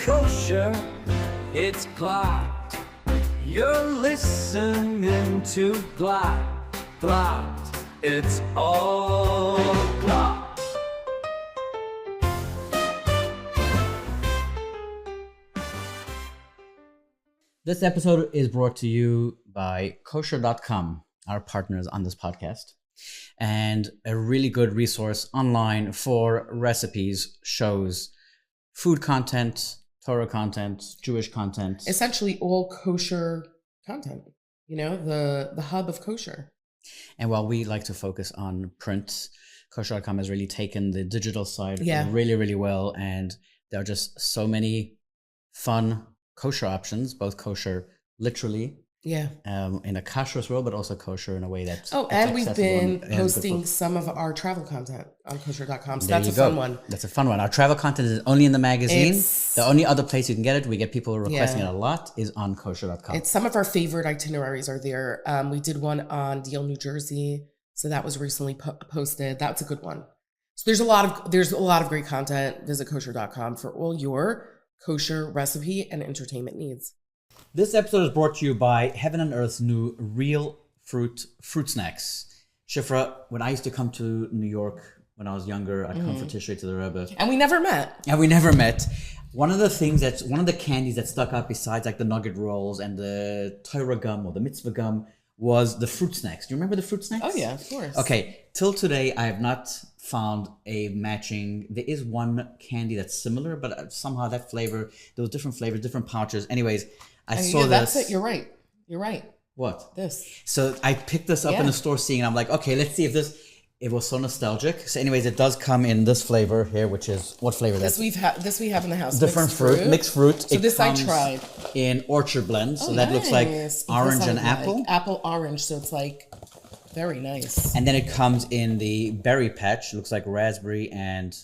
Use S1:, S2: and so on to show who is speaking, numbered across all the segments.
S1: kosher, it's Glatt. You're listening to Glatt. Glatt, it's all Glatt.
S2: This episode is brought to you by Kosherdotcom, our partners on this podcast, and a really good resource online for recipes, shows, food content, Torah content, Jewish content.
S3: Essentially all kosher content, you know, the hub of kosher.
S2: And while we like to focus on print, Kosherdotcom has really taken the digital side really, really well. And there are just so many fun kosher options, both kosher literally in a kashrus world, but also kosher in a way that's
S3: and we've been posting some of our travel content on kosher.com. So
S2: there
S3: that's a fun one.
S2: That's a fun one. Our travel content is only in the magazine. The only other place you can get it, we get people requesting it a lot, is on kosher.com.
S3: It's some of our favorite itineraries are there. We did one on Deal, New Jersey. So that was recently posted. That's a good one. So there's a lot of great content. Visit kosher.com for all your kosher recipe and entertainment needs.
S2: This episode is brought to you by Heaven and Earth's new real fruit snacks. Shifra, when I used to come to New York when I was younger, I'd come for Tishrei to the Rebbe.
S3: And we never met.
S2: One of the candies that stuck out besides like the nugget rolls and the Torah gum or the mitzvah gum was the fruit snacks. Do you remember the fruit snacks?
S3: Oh yeah, of course.
S2: Okay, till today I have not found a matching. There is one candy that's similar, but somehow that flavor, there was different flavors, different pouches. Anyways, I saw this.
S3: That's it. You're right.
S2: What?
S3: This.
S2: So I picked this up in the store seeing, and I'm like, okay, let's see if this. It was so nostalgic. So anyways, it does come in this flavor here, which is, what flavor is that?
S3: This we have in the house.
S2: Different mixed fruit.
S3: So this I tried.
S2: In orchard blend. So that looks like orange and apple.
S3: Like apple orange. So it's like very nice.
S2: And then it comes in the berry patch. It looks like raspberry and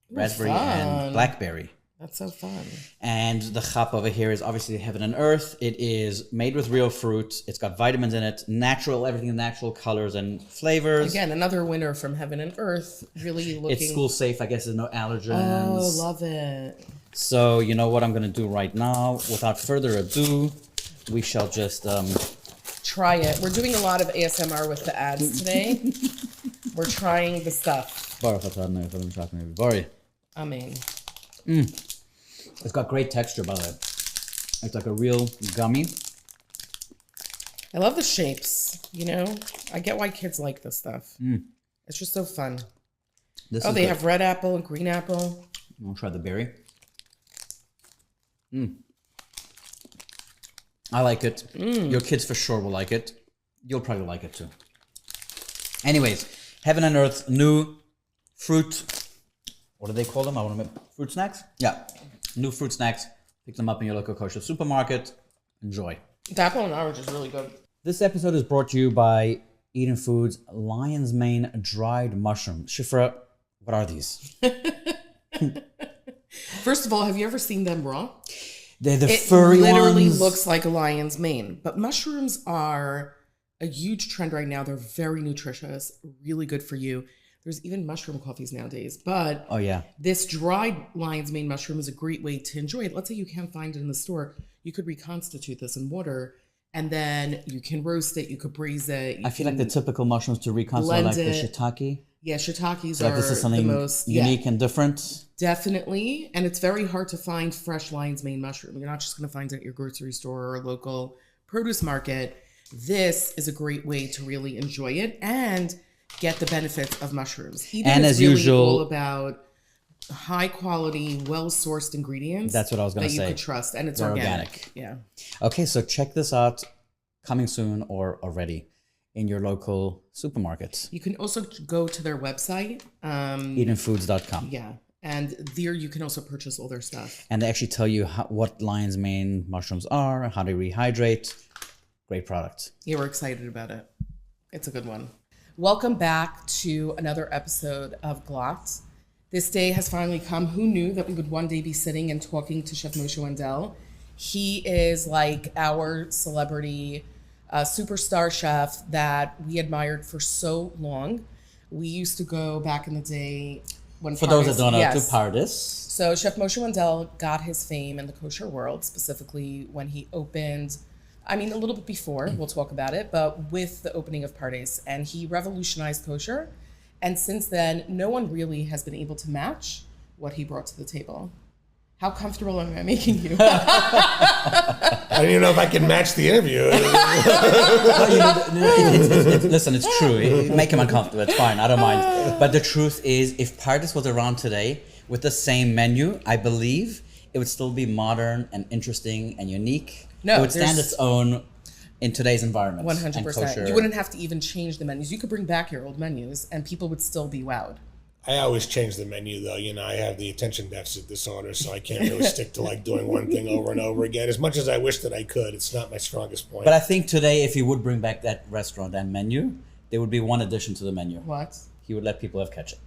S2: blackberry.
S3: That's so fun.
S2: And the chap over here is obviously Heaven and Earth. It is made with real fruit. It's got vitamins in it, everything in natural colors and flavors.
S3: Again, another winner from Heaven and Earth. Really looking.
S2: It's school safe. I guess there's no allergens.
S3: Oh, love it.
S2: So you know what I'm going to do right now? Without further ado, we shall just
S3: try it. We're doing a lot of ASMR with the ads today. We're trying the stuff. Amen.
S2: It's got great texture, by the way. It's like a real gummy.
S3: I love the shapes, you know? I get why kids like this stuff. It's just so fun. They have red apple and green apple.
S2: I'll try the berry. I like it. Your kids for sure will like it. You'll probably like it too. Anyways, Heaven and Earth new fruit. What do they call them? Fruit snacks? Yeah. New fruit snacks. Pick them up in your local kosher supermarket. Enjoy.
S3: The apple and orange is really good.
S2: This episode is brought to you by Eden Foods Lion's Mane dried mushroom. Shifra, what are these?
S3: First of all, have you ever seen them raw?
S2: They're the furry ones. It
S3: literally looks like a lion's mane. But mushrooms are a huge trend right now. They're very nutritious, really good for you. There's even mushroom coffees nowadays. But this dried lion's mane mushroom is a great way to enjoy it. Let's say you can't find it in the store. You could reconstitute this in water, and then you can roast it. You could braise it.
S2: I feel like the typical mushrooms to reconstitute, like the shiitake.
S3: Yeah, shiitakes
S2: are this is something
S3: the most
S2: unique and different.
S3: Definitely. And it's very hard to find fresh lion's mane mushroom. You're not just going to find it at your grocery store or a local produce market. This is a great way to really enjoy it and get the benefits of mushrooms.
S2: And as usual,
S3: all about high quality, well sourced ingredients.
S2: That's what I was going to say.
S3: That you could trust, and it's organic. Yeah.
S2: Okay, so check this out, coming soon or already in your local supermarkets.
S3: You can also go to their website,
S2: EdenFoods.com.
S3: Yeah, and there you can also purchase all their stuff.
S2: And they actually tell you what lion's mane mushrooms are, how they rehydrate. Great product.
S3: Yeah, we're excited about it. It's a good one. Welcome back to another episode of Glatt. This day has finally come. Who knew that we would one day be sitting and talking to Chef Moshe Wendel? He is like our celebrity superstar chef that we admired for so long. We used to go back in the day
S2: For those that don't know, to Pardes.
S3: So Chef Moshe Wendel got his fame in the kosher world, specifically when he opened, a little bit before, we'll talk about it, but with the opening of Pardes. And he revolutionized kosher. And since then, no one really has been able to match what he brought to the table. How comfortable am I making you?
S4: I don't even know if I can match the interview.
S2: Listen, it's true. Make him uncomfortable. It's fine. I don't mind. But the truth is, if Pardes was around today with the same menu, I believe it would still be modern and interesting and unique. It would stand its own in today's environment.
S3: 100%. You wouldn't have to even change the menus. You could bring back your old menus and people would still be wowed.
S4: I always change the menu, though. I have the attention deficit disorder, so I can't really stick to doing one thing over and over again. As much as I wish that I could, it's not my strongest point.
S2: But I think today, if he would bring back that restaurant and menu, there would be one addition to the menu.
S3: What?
S2: He would let people have ketchup.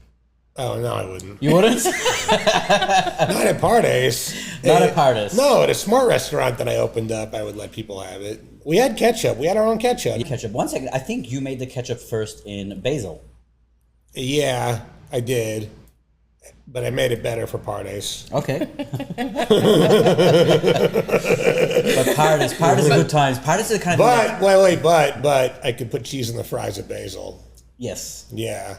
S4: Oh, no, I wouldn't.
S2: You wouldn't?
S4: Not at Pardes.
S2: Not at Pardes.
S4: No, at a smart restaurant that I opened up, I would let people have it. We had ketchup. We had our own ketchup.
S2: Ketchup. 1 second. I think you made the ketchup first in Basil.
S4: Yeah, I did. But I made it better for Pardes.
S2: Okay. But Pardes is good times. Pardes is the kind of...
S4: But I could put cheese in the fries at Basil.
S2: Yes.
S4: Yeah.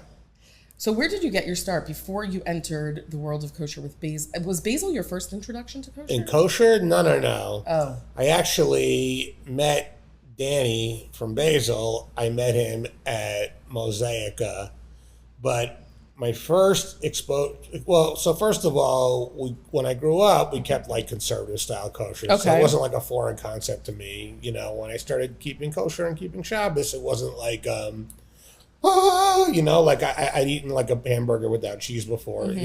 S3: So where did you get your start before you entered the world of kosher with Basil? Was Basil your first introduction to kosher?
S4: In kosher? No.
S3: Oh.
S4: I actually met Danny from Basil. I met him at Mosaica. But my first so first of all, when I grew up, we kept conservative style kosher. Okay. So it wasn't a foreign concept to me. When I started keeping kosher and keeping Shabbos, it wasn't I'd eaten a hamburger without cheese before, but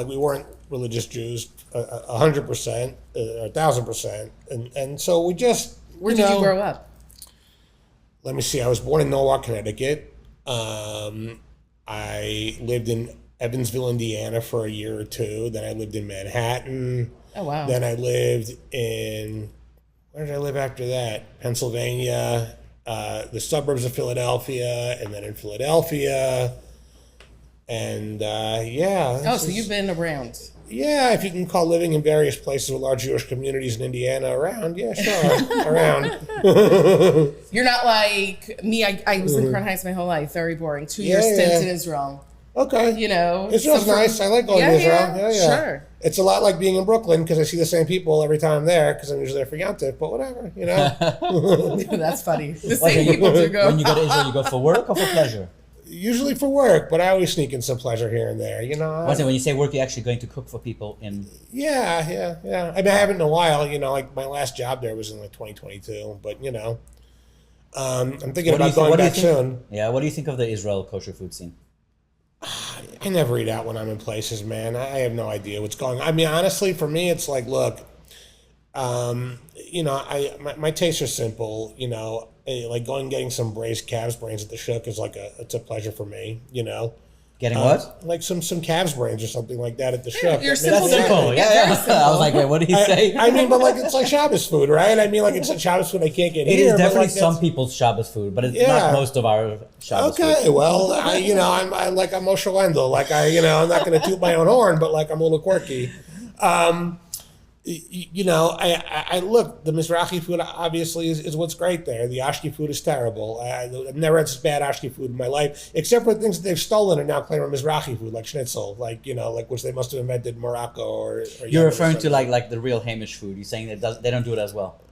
S4: we weren't religious Jews 100%, 1,000%. And so we just,
S3: Where did you grow up?
S4: Let me see. I was born in Norwalk, Connecticut. I lived in Evansville, Indiana for a year or two. Then I lived in Manhattan.
S3: Oh, wow.
S4: Then I lived in, where did I live after that? Pennsylvania, the suburbs of Philadelphia, and then in Philadelphia. And
S3: so you've been around.
S4: Yeah, if you can call living in various places with large Jewish communities in Indiana around, yeah, sure, around.
S3: You're not like me. I was in Crown Heights my whole life. Very boring. 2-year stint in Israel.
S4: Okay. Israel's nice. I like going to Israel. Yeah,
S3: sure.
S4: It's a lot like being in Brooklyn because I see the same people every time I'm there because I'm usually there for Yontif, but whatever,
S3: That's funny. The same people do go.
S2: When you go to Israel, you go for work or for pleasure?
S4: Usually for work, but I always sneak in some pleasure here and there,
S2: When you say work, you're actually going to cook for people in...
S4: Yeah. I haven't in a while, my last job there was in 2022, but, I'm thinking about going back soon.
S2: Yeah, what do you think of the Israel kosher food scene?
S4: I never eat out when I'm in places, man. I have no idea what's going on. Honestly, for me, it's look, my tastes are simple, going and getting some braised calves brains at the shuk is it's a pleasure for me,
S2: Getting what?
S4: Like some calves brains or something like that at the shuk.
S3: You're simple.
S2: Yeah. I was like, wait, what did he say?
S4: But it's like Shabbos food, right? It's Shabbos food I can't get here.
S2: It is definitely some people's Shabbos food, but it's not most of our Shabbos food.
S4: Okay, well, I'm Moshe Wendel. I'm not going to toot my own horn, but I'm a little quirky. I look, the Mizrahi food obviously is what's great there. The Ashki food is terrible. I've never had such bad Ashki food in my life, except for things that they've stolen and now claim are Mizrahi food, like schnitzel, which they must have invented in Morocco or
S2: You're referring to like the real Hamish food. You're saying that they don't do it as well.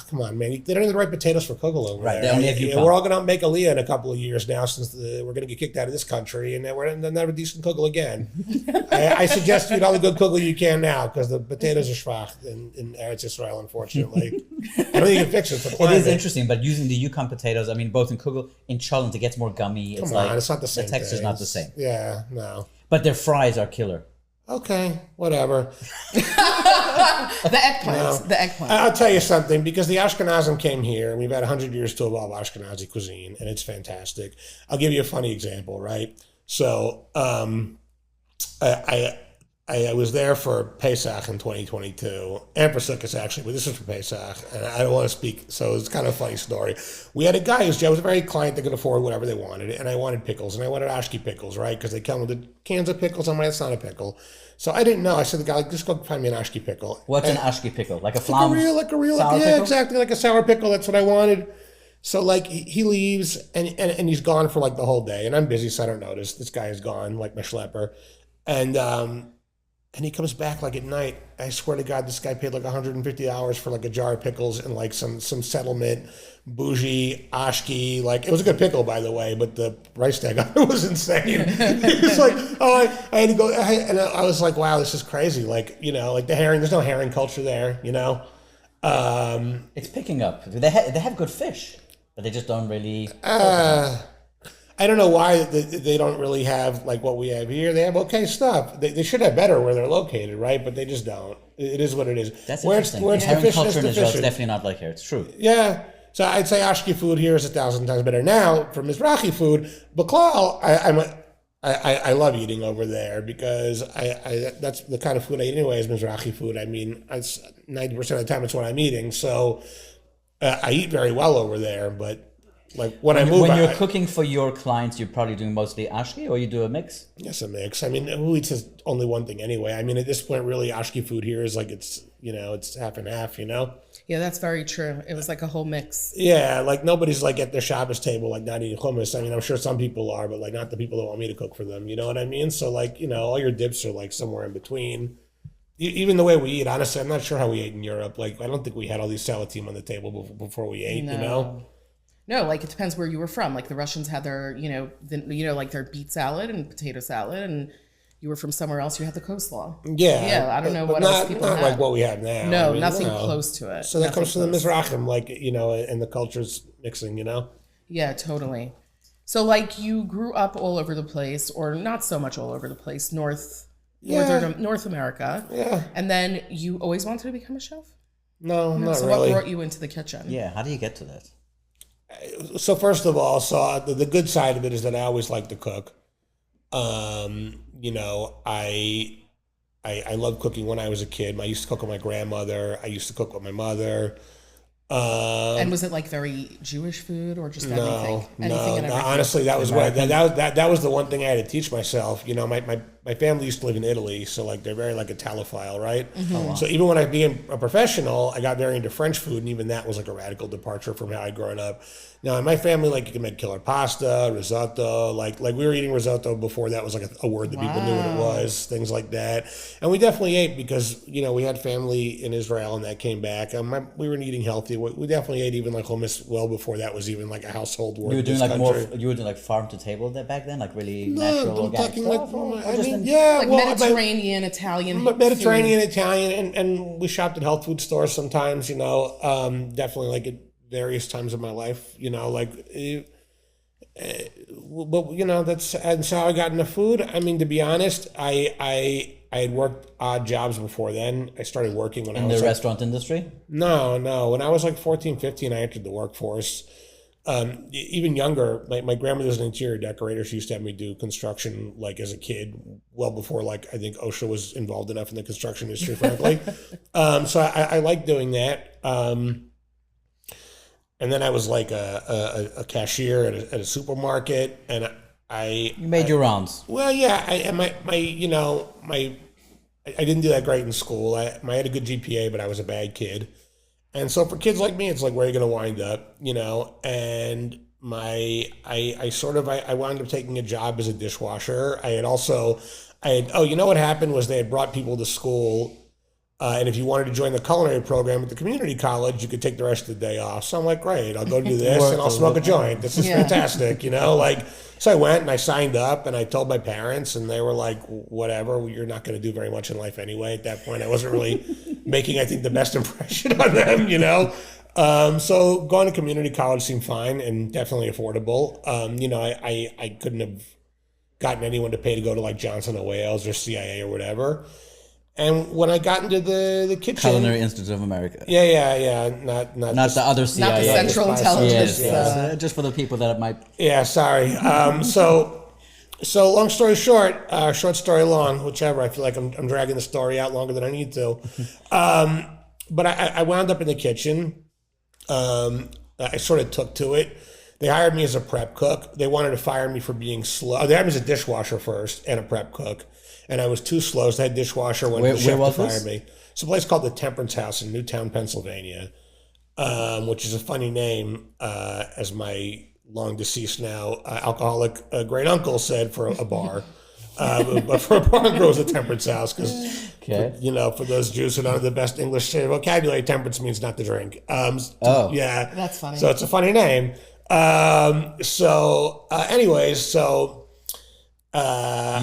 S4: Come on, man. They don't have the right potatoes for kugel over there.
S2: They only have
S4: we're all going to make Aliyah in a couple of years now since we're going to get kicked out of this country, and we're going to have a decent kugel again. I suggest you eat all the good kugel you can now because the potatoes are schwach in Eretz Israel, unfortunately. I don't think you can fix it. It
S2: is interesting, but using the Yukon potatoes, both in kugel, in cholent, it gets more gummy.
S4: It's not the same.
S2: The texture's not the same.
S4: Yeah, no.
S2: But their fries are killer.
S4: Okay, whatever.
S3: The eggplant.
S4: I'll tell you something, because the Ashkenazim came here, and we've had 100 years to evolve Ashkenazi cuisine, and it's fantastic. I'll give you a funny example, right? So, I was there for Pesach in 2022, and for Sukkot actually, but this was for Pesach, and I don't want to speak, so it's kind of a funny story. We had a guy who was a very client that could afford whatever they wanted, and I wanted pickles, and I wanted ashki pickles, right? Because they come with the cans of pickles. I'm like, it's not a pickle. So I didn't know. I said to the guy, just go find me an ashki pickle.
S2: What's an ashki pickle? Like a flam?
S4: Like a real,
S2: sour
S4: yeah,
S2: pickle?
S4: exactly, like a sour pickle. That's what I wanted. So like he leaves and he's gone for like the whole day, and I'm busy, so I don't notice. This guy is gone, like my schlepper, and he comes back like at night. I swear to God, this guy paid like $150 for like a jar of pickles and like some settlement, bougie, ashki. Like, it was a good pickle, by the way, but the price tag on it was insane. He was like, oh, I had to go. And I was like, wow, this is crazy. Like, like the herring, there's no herring culture there,
S2: It's picking up. They have good fish, but they just don't really...
S4: I don't know why they don't really have like what we have here. They have okay stuff. They should have better where they're located, right? But they just don't. It is what it is.
S2: That's
S4: where
S2: interesting.
S4: Where it's
S2: Herring
S4: deficient,
S2: culture in
S4: it's
S2: Israel is
S4: deficient.
S2: definitely not like here. It's true.
S4: Yeah. So I'd say ashki food here is 1,000 times better. Now, for Mizrahi food, baklal, I love eating over there because I that's the kind of food I eat anyway is Mizrahi food. I mean, 90% of the time it's what I'm eating. So I eat very well over there, but like when
S2: you're cooking for your clients, you're probably doing mostly ashki, or you do a mix?
S4: Yes, a mix. I mean, who eats only one thing anyway? I mean, at this point, really, ashki food here is like it's half and half.
S3: Yeah, that's very true. It was like a whole mix.
S4: Yeah, like nobody's like at their Shabbos table like not eating hummus. I mean, I'm sure some people are, but like not the people that want me to cook for them. You know what I mean? So like all your dips are like somewhere in between. Even the way we eat, honestly, I'm not sure how we ate in Europe. Like, I don't think we had all these salatim on the table before we ate.
S3: No. No, like it depends where you were from. Like the Russians had their, like their beet salad and potato salad, and you were from somewhere else, you had the coleslaw.
S4: Yeah,
S3: I don't know
S4: but
S3: what
S4: not,
S3: else people
S4: not
S3: had.
S4: like what we have now.
S3: No,
S4: I mean,
S3: nothing close to it.
S4: So that
S3: Nothing
S4: comes from the
S3: close.
S4: Mizrachim, like and the cultures mixing.
S3: Yeah, totally. So like you grew up all over the place, or not so much all over the place, North America.
S4: Yeah.
S3: And then you always wanted to become a chef?
S4: No, not
S3: so
S4: really.
S3: what brought you into the kitchen?
S2: Yeah, how do you get to that?
S4: So first of all, the good side of it is that I always like to cook. I loved cooking when I was a kid. I used to cook with my grandmother. I used to cook with my mother.
S3: And was it like very Jewish food or just anything?
S4: No. Honestly, that was that was the one thing I had to teach myself. My family used to live in Italy, so like they're very like Italophile, right?
S3: Mm-hmm.
S2: Oh, wow.
S4: So even when I became a professional, I got very into French food, and even that was like a radical departure from how I'd grown up. Now in my family, like you can make killer pasta, risotto, like we were eating risotto before that was like a word that people knew what it was, things like that. And we definitely ate because we had family in Israel, and that came back. We were eating healthy. We definitely ate even like hummus well before that was even like a household word.
S2: You were doing like farm to table there back then, like really natural organic stuff.
S3: Mediterranean, Italian.
S4: Mediterranean, Italian, and we shopped at health food stores sometimes. Definitely like at various times of my life. That's how I got into food. I mean, to be honest, I had worked odd jobs before then. I started working when I was
S2: in the restaurant industry.
S4: No. When I was like 14, 15, I entered the workforce. Even younger, my grandmother was an interior decorator. She used to have me do construction like as a kid, well before like I think OSHA was involved enough in the construction industry, frankly. So I like doing that. And then I was like a cashier at a supermarket, and you
S2: made your rounds.
S4: Well, yeah, I didn't do that great in school. I had a good GPA, but I was a bad kid. And so for kids like me, it's like, where are you going to wind up, And I wound up taking a job as a dishwasher. What happened was they had brought people to school, and if you wanted to join the culinary program at the community college, you could take the rest of the day off. So I'm like, great, I'll go do this and I'll smoke a joint. This is fantastic, So I went and I signed up and I told my parents, and they were like, whatever, you're not going to do very much in life anyway. At that point, I wasn't really making, I think, the best impression on them, So going to community college seemed fine and definitely affordable. I couldn't have gotten anyone to pay to go to like Johnson & Wales or CIA or whatever. And when I got into the kitchen,
S2: Culinary Institute of America.
S4: Yeah, not
S2: the other CIA,
S3: not the Central Intelligence.
S2: Yes. Just for the people that it might.
S4: Yeah, sorry. So So long story short, short story long, whichever. I feel like I'm dragging the story out longer than I need to. But I wound up in the kitchen. I sort of took to it. They hired me as a prep cook. They wanted to fire me for being slow. They hired me as a dishwasher first and a prep cook. And I was too slow, so the head dishwasher went to the chef to fire me. It's a place called the Temperance House in Newtown, Pennsylvania, which is a funny name, as my long deceased now alcoholic great uncle said for a bar. But for a bar and grill, it was the Temperance House because, for those Jews who don't have the best English vocabulary, temperance means not to drink. Yeah,
S3: that's funny.
S4: So it's a funny name. You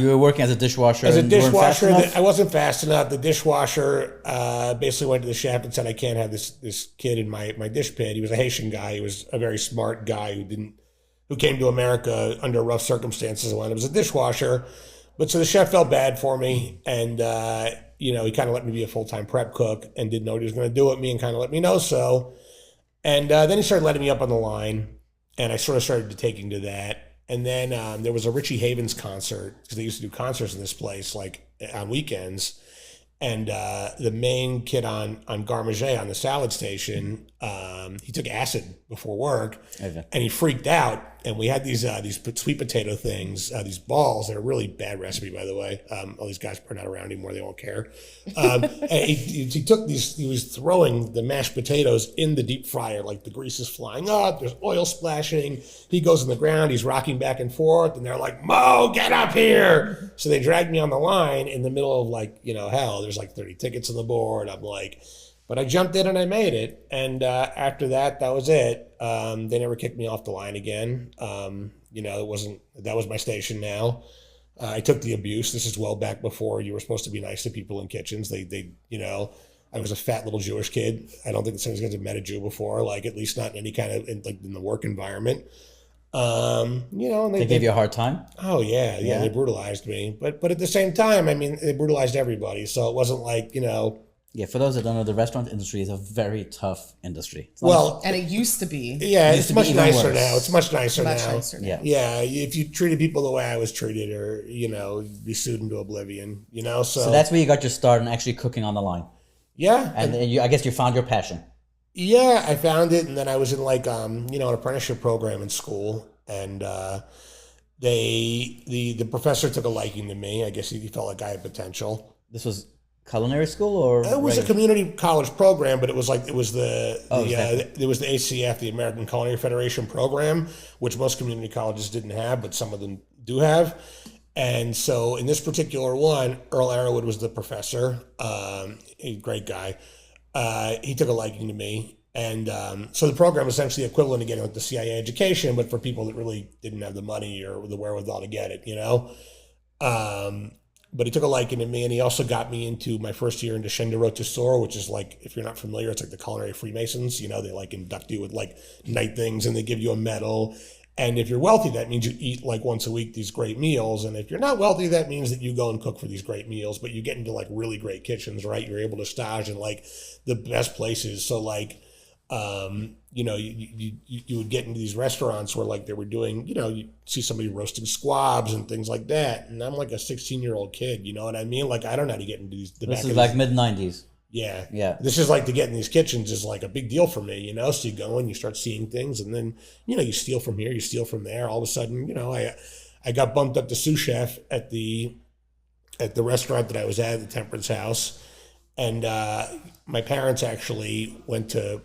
S2: were working as a dishwasher.
S4: As a dishwasher, I wasn't fast enough. The dishwasher basically went to the chef and said, "I can't have this kid in my dish pit." He was a Haitian guy. He was a very smart guy who came to America under rough circumstances and wound up as a dishwasher. But so the chef felt bad for me, and he kind of let me be a full-time prep cook and didn't know what he was going to do with me and kind of let me know so. And then he started letting me up on the line, and I sort of started taking to that. And then there was a Richie Havens concert, because they used to do concerts in this place, like on weekends. And the main kid on Garmager on the salad station, he took acid before work, and he freaked out. And we had these sweet potato things, these balls that are really bad recipe, by the way. All these guys are not around anymore; they won't care. And he took these. He was throwing the mashed potatoes in the deep fryer, like the grease is flying up. There's oil splashing. He goes on the ground. He's rocking back and forth, and they're like, "Mo, get up here!" So they dragged me on the line in the middle of hell. There's like 30 tickets on the board. I'm like. But I jumped in and I made it. And after that was it. They never kicked me off the line again. That was my station now. I took the abuse. This is well back before you were supposed to be nice to people in kitchens. I was a fat little Jewish kid. I don't think someone's going to have met a Jew before, like at least not in any kind of, in the work environment. And
S2: they gave you a hard time?
S4: Oh, yeah. They brutalized me. But at the same time, they brutalized everybody. So it wasn't like,
S2: Yeah, for those that don't know, the restaurant industry is a very tough industry.
S3: And it used to be.
S4: Yeah, it's much nicer now. It's much nicer now.
S2: Yeah.
S4: Yeah, if you treated people the way I was treated, or you'd be sued into oblivion. So
S2: that's where you got your start in actually cooking on the line.
S4: Yeah,
S2: and I guess you found your passion.
S4: Yeah, I found it, and then I was in an apprenticeship program in school, and the professor took a liking to me. I guess he felt like I had potential.
S2: This was culinary school, or
S4: it was a community college program, but it was the ACF, the American Culinary Federation program, which most community colleges didn't have, but some of them do have. And so in this particular one, Earl Arrowwood was the professor, a great guy. He took a liking to me. And so the program was essentially equivalent to getting like the CIA education, but for people that really didn't have the money or the wherewithal to get it, But he took a liking to me, and he also got me into my first year into Kosherdotcom, which is like, if you're not familiar, it's like the culinary Freemasons. They like induct you with like night things, and they give you a medal. And if you're wealthy, that means you eat like once a week these great meals. And if you're not wealthy, that means that you go and cook for these great meals, but you get into like really great kitchens, right? You're able to stage in like the best places. So like, you would get into these restaurants where like they were doing, you see somebody roasting squabs and things like that. And I'm like a 16-year-old kid, you know what I mean? Like, I don't know how to get into these.
S2: This is like mid-90s.
S4: Yeah.
S2: Yeah.
S4: This is like to get in these kitchens is like a big deal for me, So you go and you start seeing things, and then, you steal from here, you steal from there. All of a sudden, I got bumped up to sous chef at the restaurant that I was at the Temperance House. And my parents actually went to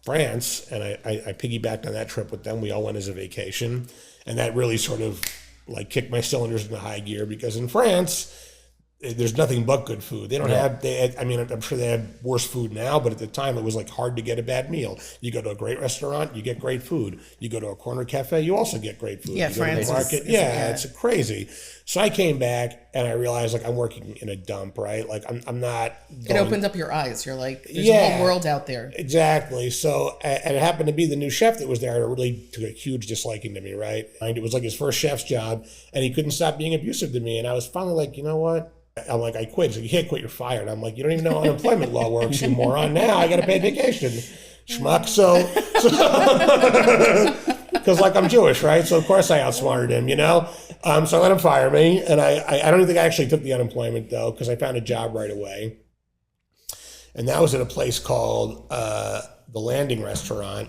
S4: France, and I piggybacked on that trip with them. We all went as a vacation, and that really sort of like kicked my cylinders into high gear, because in France, there's nothing but good food. They don't have, I'm sure they have worse food now, but at the time it was like hard to get a bad meal. You go to a great restaurant, you get great food. You go to a corner cafe, you also get great food.
S3: Yeah,
S4: you
S3: France
S4: go to the market, it's crazy. So I came back and I realized like I'm working in a dump, right? Like I'm not.
S3: It opened up your eyes. You're like, there's a whole world out there.
S4: Exactly. So, and it happened to be the new chef that was there that really took a huge disliking to me, right? And it was like his first chef's job, and he couldn't stop being abusive to me. And I was finally like, you know what? I'm like, I quit. He's like, you can't quit, you're fired. I'm like, you don't even know how unemployment law works, you moron. Now I got to pay vacation, schmuck. So because like I'm Jewish, right? So of course I outsmarted him, So I let him fire me, and I don't think I actually took the unemployment though, because I found a job right away, and that was at a place called the Landing Restaurant.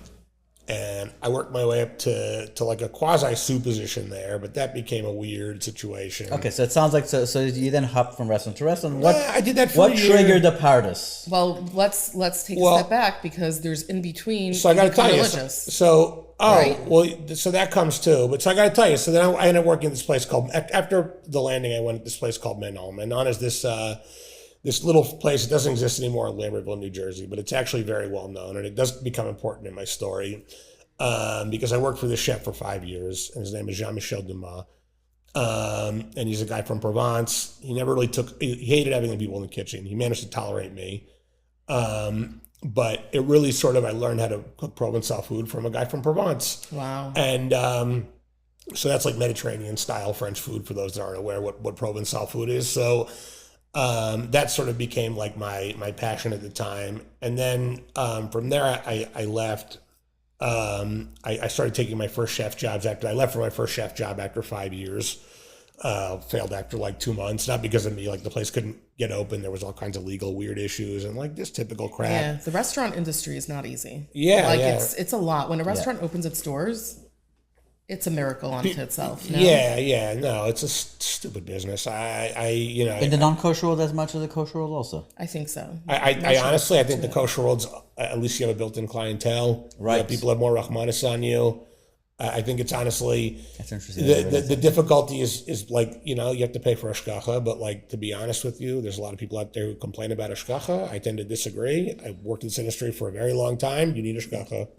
S4: And I worked my way up to like a quasi-sous position there, but that became a weird situation.
S2: Okay, so it sounds like so you then hopped from restaurant to restaurant.
S4: I did that for
S2: what
S4: a year.
S2: triggered the partis?
S3: Well, let's take a step back because there's in between.
S4: So I got to tell you.
S3: Right?
S4: So that comes too. But so I got to tell you. So then I ended up working at this place called, after the Landing, I went to this place called Menon. Menon is this little place. It doesn't exist anymore in Lambertville, New Jersey, but it's actually very well known, and it does become important in my story because I worked for the chef for 5 years, and his name is Jean-Michel Dumas, and he's a guy from Provence. He never really he hated having the people in the kitchen. He managed to tolerate me, but it really I learned how to cook Provençal food from a guy from Provence.
S3: Wow.
S4: And so that's like Mediterranean style French food for those that aren't aware what Provençal food is. So that sort of became like my passion at the time. And then from there, I left. I started taking my first chef jobs I left for my first chef job after 5 years. Failed after like 2 months, not because of me, like the place couldn't get open. There was all kinds of legal weird issues and like this typical crap.
S3: Yeah, the restaurant industry is not easy.
S4: Yeah,
S3: it's a lot. When a restaurant opens its doors, it's a miracle unto itself. No?
S4: No, it's a stupid business.
S2: In the non-kosher world as much as the kosher world also.
S3: I think so.
S4: I honestly, I think the kosher world's, at least you have a built-in clientele.
S2: Right.
S4: People have more rahmanis on you. I think it's honestly,
S2: that's interesting.
S4: The difficulty is like, you have to pay for hashgacha, but like, to be honest with you, there's a lot of people out there who complain about hashgacha. I tend to disagree. I've worked in this industry for a very long time. You need hashgacha.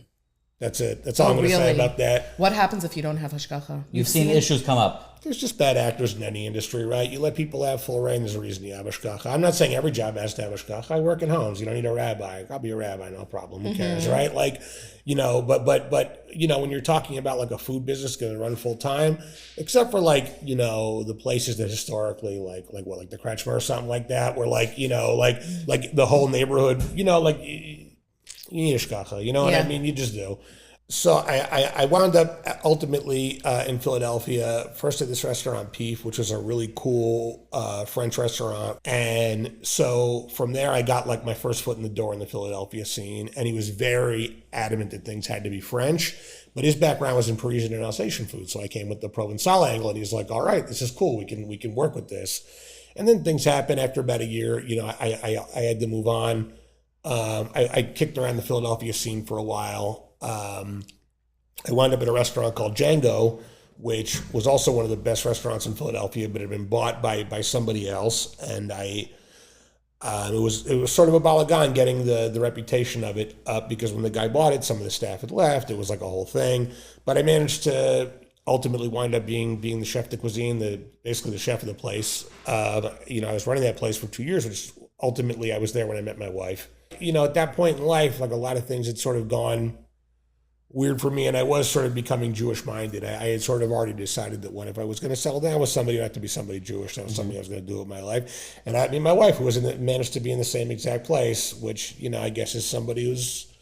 S4: That's it. That's all I'm going to say about that.
S3: What happens if you don't have hashgacha?
S2: You've seen issues come up.
S4: There's just bad actors in any industry, right? You let people have full reign, there's a reason you have hashgacha. I'm not saying every job has to have hashgacha. I work in homes. You don't need a rabbi. I'll be a rabbi, no problem. Who cares, right? Like, but when you're talking about like a food business going to run full time, except for like, the places that historically like the Kretschmer or something like that, where like, like the whole neighborhood, you need hashgacha, what I mean? You just do. So I wound up ultimately in Philadelphia, first at this restaurant, Peef, which was a really cool French restaurant. And so from there, I got like my first foot in the door in the Philadelphia scene. And he was very adamant that things had to be French. But his background was in Parisian and Alsatian food. So I came with the Provençal angle, and he's like, all right, this is cool. We can work with this. And then things happened after about a year. I had to move on. I kicked around the Philadelphia scene for a while. I wound up at a restaurant called Django, which was also one of the best restaurants in Philadelphia, but it had been bought by somebody else. And it was sort of a balagan getting the reputation of it up, because when the guy bought it, some of the staff had left. It was like a whole thing. But I managed to ultimately wind up being the chef de cuisine, basically the chef of the place. I was running that place for 2 years, which ultimately I was there when I met my wife. At that point in life, like a lot of things had sort of gone weird for me, and I was sort of becoming Jewish minded. I had sort of already decided that if I was going to settle down with somebody, it had to be somebody Jewish. That was something I was going to do with my life. And my wife, who managed to be in the same exact place, which, I guess is somebody who's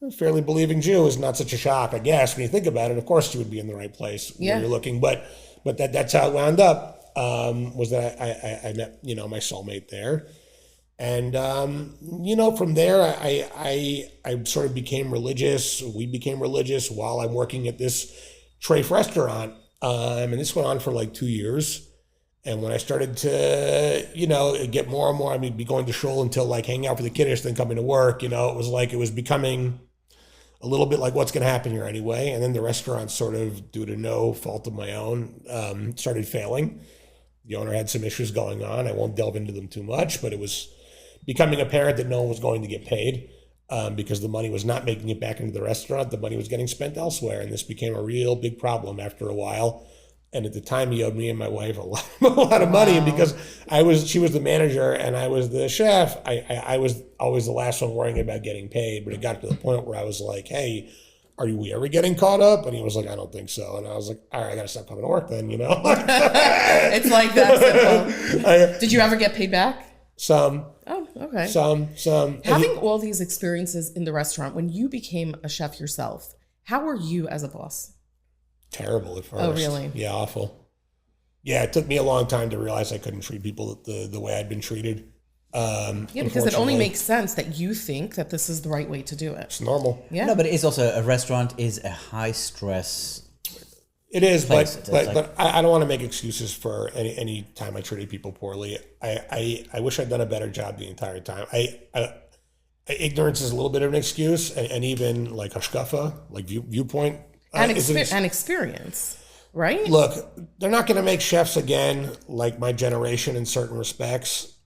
S4: a fairly believing Jew, is not such a shock, I guess, when you think about it. Of course, she would be in the right place where you're looking. But that's how it wound up, was that I met, my soulmate there. And, from there, I sort of became religious. We became religious while I'm working at this treif restaurant. And this went on for like 2 years. And when I started to, get more and more, be going to shul until like hanging out for the kiddush, then coming to work, it was becoming a little bit like what's going to happen here anyway. And then the restaurant sort of, due to no fault of my own, started failing. The owner had some issues going on. I won't delve into them too much, but it was becoming apparent that no one was going to get paid because the money was not making it back into the restaurant. The money was getting spent elsewhere, and this became a real big problem after a while. And at the time, he owed me and my wife a lot of money, and because she was the manager and I was the chef, I was always the last one worrying about getting paid. But it got to the point where I was like, "Hey, are we ever getting caught up?" And he was like, "I don't think so." And I was like, "All right, I got to stop coming to work then."
S3: It's like that simple. Did you ever get paid back?
S4: Some.
S3: Oh, okay.
S4: Some.
S3: Having all these experiences in the restaurant, when you became a chef yourself, how were you as a boss?
S4: terrible at first.
S3: Oh, really?
S4: Yeah, awful. Yeah, it took me a long time to realize I couldn't treat people the way I'd been treated.
S3: Because it only makes sense that you think that this is the right way to do it.
S4: It's normal.
S3: Yeah.
S2: No, but it is also, a restaurant is a high stress.
S4: It is,
S2: place.
S4: but I don't want to make excuses for any time I treated people poorly. I wish I'd done a better job the entire time. Ignorance is a little bit of an excuse, and even like hashkafa, like viewpoint,
S3: And experience, right?
S4: Look, they're not going to make chefs again like my generation in certain respects,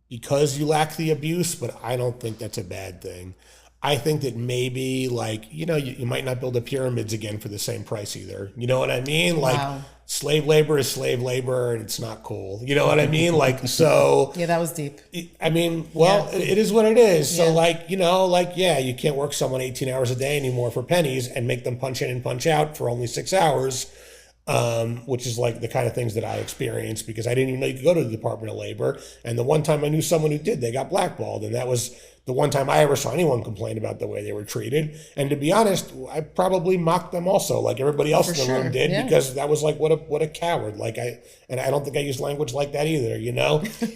S4: because you lack the abuse. But I don't think that's a bad thing. I think that maybe, like, you might not build the pyramids again for the same price either. You know what I mean? Like,
S3: wow.
S4: Slave labor is slave labor, and it's not cool. You know what I mean? Like, so.
S3: Yeah, that was deep.
S4: I mean, well, yeah. It is what it is. So,
S3: Yeah.
S4: you can't work someone 18 hours a day anymore for pennies and make them punch in and punch out for only 6 hours, which is like the kind of things that I experienced because I didn't even know you could go to the Department of Labor. And the one time I knew someone who did, they got blackballed. And that was the one time I ever saw anyone complain about the way they were treated. And to be honest, I probably mocked them also, like everybody else in the room did, because that was like, what a coward. Like I don't think I used language like that either,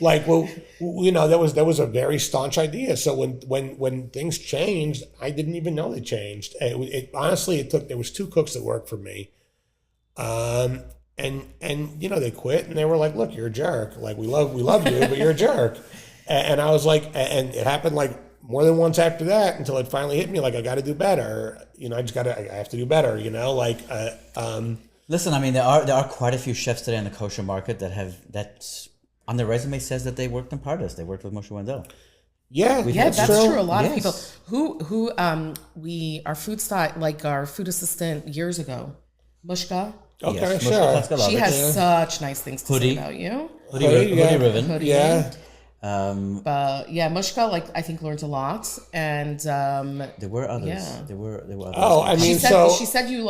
S4: like, well, that was a very staunch idea. So when things changed, I didn't even know they changed. Honestly, there was 2 cooks that worked for me. And they quit and they were like, look, you're a jerk. Like, we love you, but you're a jerk. And I was like, and it happened like more than once after that until it finally hit me. Like, I got to do better. I have to do better,
S2: Listen, I mean, there are quite a few chefs today in the kosher market that on their resume says that they worked in Pardes. They worked with Moshe Wendel.
S4: Yeah,
S3: that's true. A lot of people who our food assistant years ago, Mushka.
S4: Okay,
S2: yes,
S4: sure.
S3: She has such nice things to say about you.
S2: Hoodie Riven.
S4: Yeah.
S3: But yeah, Mushka, I think learned a lot, and
S2: there were others.
S3: Yeah.
S2: There were others.
S4: Oh, I mean,
S3: she said you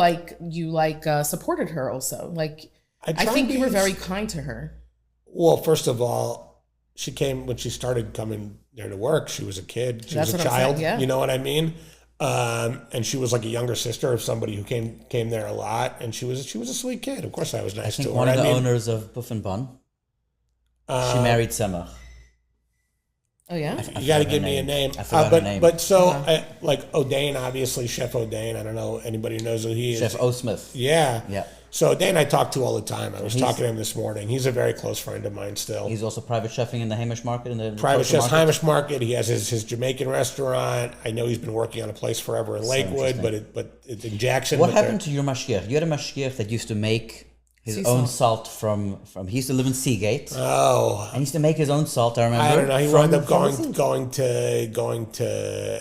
S3: supported her also. Like, I think you were very kind to her.
S4: Well, first of all, she came when she started coming there to work. She was a kid. She was a child.
S3: Yeah.
S4: You know what I mean? And she was like a younger sister of somebody who came there a lot, and she was a sweet kid. Of course, I was nice to her.
S2: One of the owners of Buff and Bun. She married Semach.
S3: Oh yeah,
S4: you got to give me a name.
S2: I forgot her name.
S4: But so like O'Dane, obviously Chef O'Dane. I don't know anybody who knows who he is.
S2: Chef O. Smith.
S4: Yeah.
S2: Yeah.
S4: So O'Dane I talk to all the time. I was talking to him this morning. He's a very close friend of mine still.
S2: He's also private chefing in the Hamish Market.
S4: Private chef Hamish Market. He has his Jamaican restaurant. I know he's been working on a place forever in Lakewood, but it's in Jackson.
S2: What happened to your mashgiach? You had a mashgiach that used to make his own salt from he used to live in Seagate.
S4: Oh.
S2: And he used to make his own salt, I remember.
S4: I don't know. He wound up going to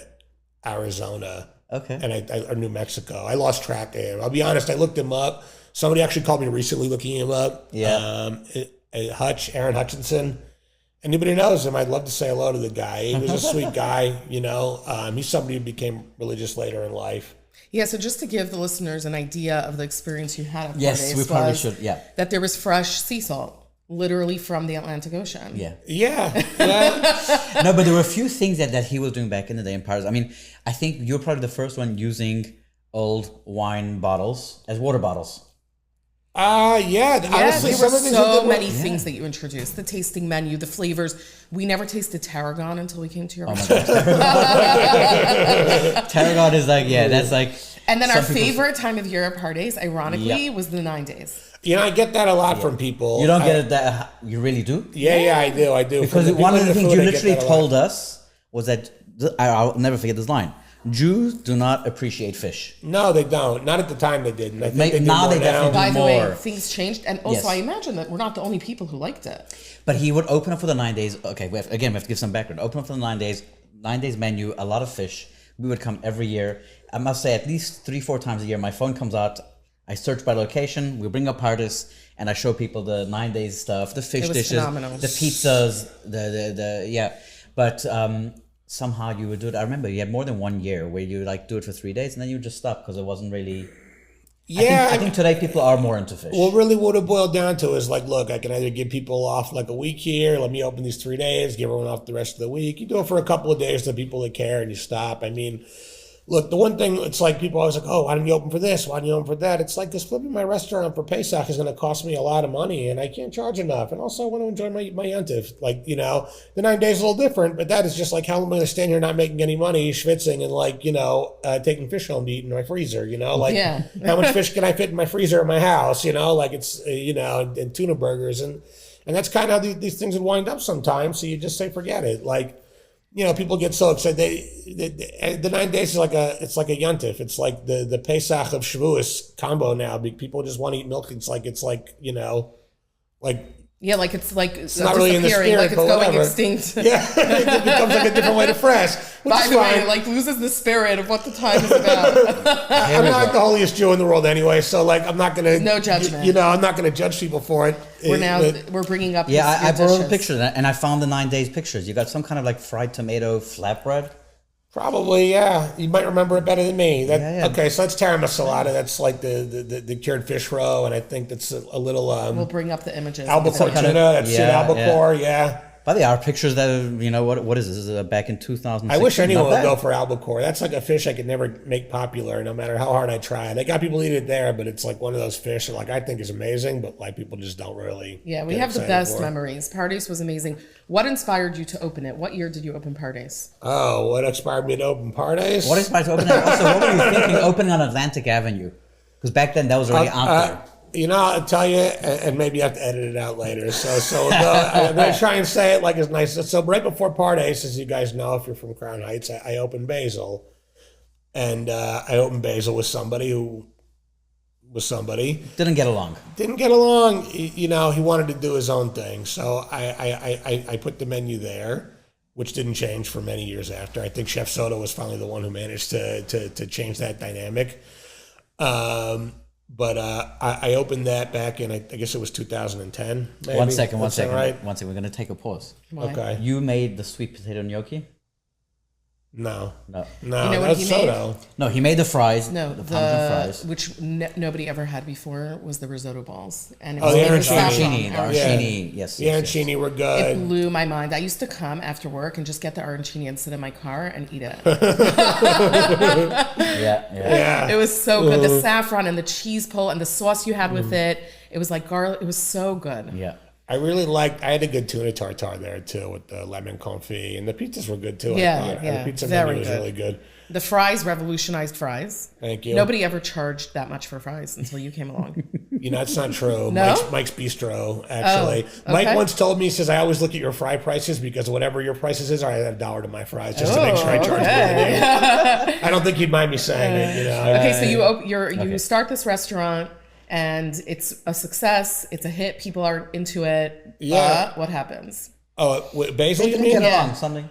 S4: Arizona.
S2: Okay.
S4: And or New Mexico. I lost track of him. I'll be honest, I looked him up. Somebody actually called me recently looking him up.
S2: Yeah.
S4: Aaron Hutchinson. Anybody knows him, I'd love to say hello to the guy. He was a sweet guy, He's somebody who became religious later in life.
S3: Yeah, so just to give the listeners an idea of the experience you had at
S2: Yes, we probably should, yeah.
S3: That there was fresh sea salt, literally from the Atlantic Ocean.
S2: Yeah.
S4: Yeah.
S2: No, but there were a few things that he was doing back in the day in Paris. I mean, I think you're probably the first one using old wine bottles as water bottles.
S3: Yeah,
S4: honestly,
S3: there were so many things that you introduced. The tasting menu, the flavors. We never tasted tarragon until we came to your restaurant.
S2: Tarragon is that's like...
S3: And then our favorite time of year at Pardes, ironically, was the 9 days.
S4: I get that a lot from people.
S2: You don't get it that... You really do?
S4: Yeah, I do.
S2: Because one of the things you literally told us was that... I'll never forget this line. Jews do not appreciate fish.
S4: No, they don't. Not at the time they didn't. I think they
S2: definitely do.
S3: By the
S2: more.
S3: way, things changed. And also, I imagine that we're not the only people who liked it.
S2: But he would open up for the 9 days. Okay, we have to give some background. Open up for the 9 days. 9 days menu, a lot of fish. We would come every year. I must say at least 3-4 times a year. My phone comes out. I search by location. We bring up Pardes. And I show people the 9 days stuff, the fish dishes,
S3: phenomenal.
S2: The pizzas, But somehow you would do it. I remember you had more than 1 year where you do it for 3 days and then you just stop because it wasn't really.
S4: Yeah,
S2: I think today people are more into fish.
S4: Well, really, what it boiled down to is look, I can either give people off a week here. Let me open these 3 days, give everyone off the rest of the week. You do it for a couple of days to people that care, and you stop. I mean, Look, the one thing, it's like people always like, oh, why didn't you open for this? Why didn't you open for that? It's like this flipping my restaurant for Pesach is going to cost me a lot of money and I can't charge enough. And also I want to enjoy my yontif. Like, you know, the 9 days is a little different, but that is just like, how am I going to stand here not making any money, schwitzing and like, you know, taking fish home to eat in my freezer, you know? Like, how much fish can I fit in my freezer at my house, you know? Like it's, you know, and tuna burgers. And that's kind of how these things would wind up sometimes. So you just say, forget it. Like, you know, people get so upset. The 9 days is like a yontif. It's like the Pesach of Shavuos combo now. People just want to eat milk. It's like you know, like
S3: it's
S4: not really in the spirit,
S3: like it's
S4: but
S3: going
S4: whatever.
S3: extinct.
S4: Yeah, it becomes like a different way to fresh.
S3: By the way, like loses the spirit of what the time is about.
S4: I'm not the holiest Jew in the world anyway, so like I'm not gonna
S3: no judgment.
S4: You know, I'm not gonna judge people for it.
S3: We're bringing up.
S2: Yeah, I borrowed a picture and I found the 9 days pictures. You got some kind of like fried tomato flatbread.
S4: Probably, yeah. You might remember it better than me. Okay, so that's taramasalata. That's like the cured fish roe, and I think that's a little.
S3: We'll bring up the images.
S4: Albacore tuna. That's albacore. Yeah.
S2: By the way, our pictures that you know what is this? This is back in 2006.
S4: I wish anyone would go for albacore. That's like a fish I could never make popular, no matter how hard I try. They got people eat it there, but it's like one of those fish that like I think is amazing, but like people just don't really.
S3: Yeah, we have the best memories. Pardes was amazing. What inspired you to open it? What year did you open Pardes?
S4: Oh, what inspired me to open Pardes?
S2: What inspired you to open it? Also, what were you thinking opening on Atlantic Avenue? Because back then that was already out there.
S4: You know, I'll tell you, and maybe I have to edit it out later. So I'm going to try and say it like it's nice. So right before Pardes, as you guys know, if you're from Crown Heights, I opened Basil. And I opened Basil with somebody who was somebody.
S2: Didn't get along.
S4: You know, he wanted to do his own thing. So I put the menu there, which didn't change for many years after. I think Chef Soto was finally the one who managed to change that dynamic. But I opened that back in, I guess it was 2010. Maybe.
S2: One second.
S4: Right?
S2: One second. We're going to take a pause.
S4: Okay.
S2: You made the sweet potato gnocchi?
S4: No.
S3: You know what
S4: that's
S3: he
S4: Soto.
S2: Made? No, he made the fries.
S3: No,
S2: the parmesan fries.
S3: Which nobody ever had before was the risotto balls. And it
S4: the
S3: was
S2: arancini. Yes.
S4: The arancini were good.
S3: It blew my mind. I used to come after work and just get the arancini and sit in my car and eat it.
S2: Yeah.
S3: It was so good. The saffron and the cheese pull and the sauce you had with it. It was like garlic. It was so good.
S2: Yeah.
S4: I had a good tuna tartare there too with the lemon confit, and the pizzas were good too.
S3: Yeah.
S4: The pizza menu was really good.
S3: The fries revolutionized fries.
S4: Thank you.
S3: Nobody ever charged that much for fries until you came along.
S4: You know, that's not true.
S3: No?
S4: Mike's Bistro, actually.
S3: Oh, okay.
S4: Mike once told me, he says, I always look at your fry prices because whatever your prices is, I add $1 to my fries just to make sure I charge more than you. I don't think he'd mind me saying it, you know.
S3: Okay, so you start this restaurant and it's a success. It's a hit. People are into it.
S4: Yeah.
S3: What happens?
S4: Oh, Basil, you mean?
S2: Get along, something.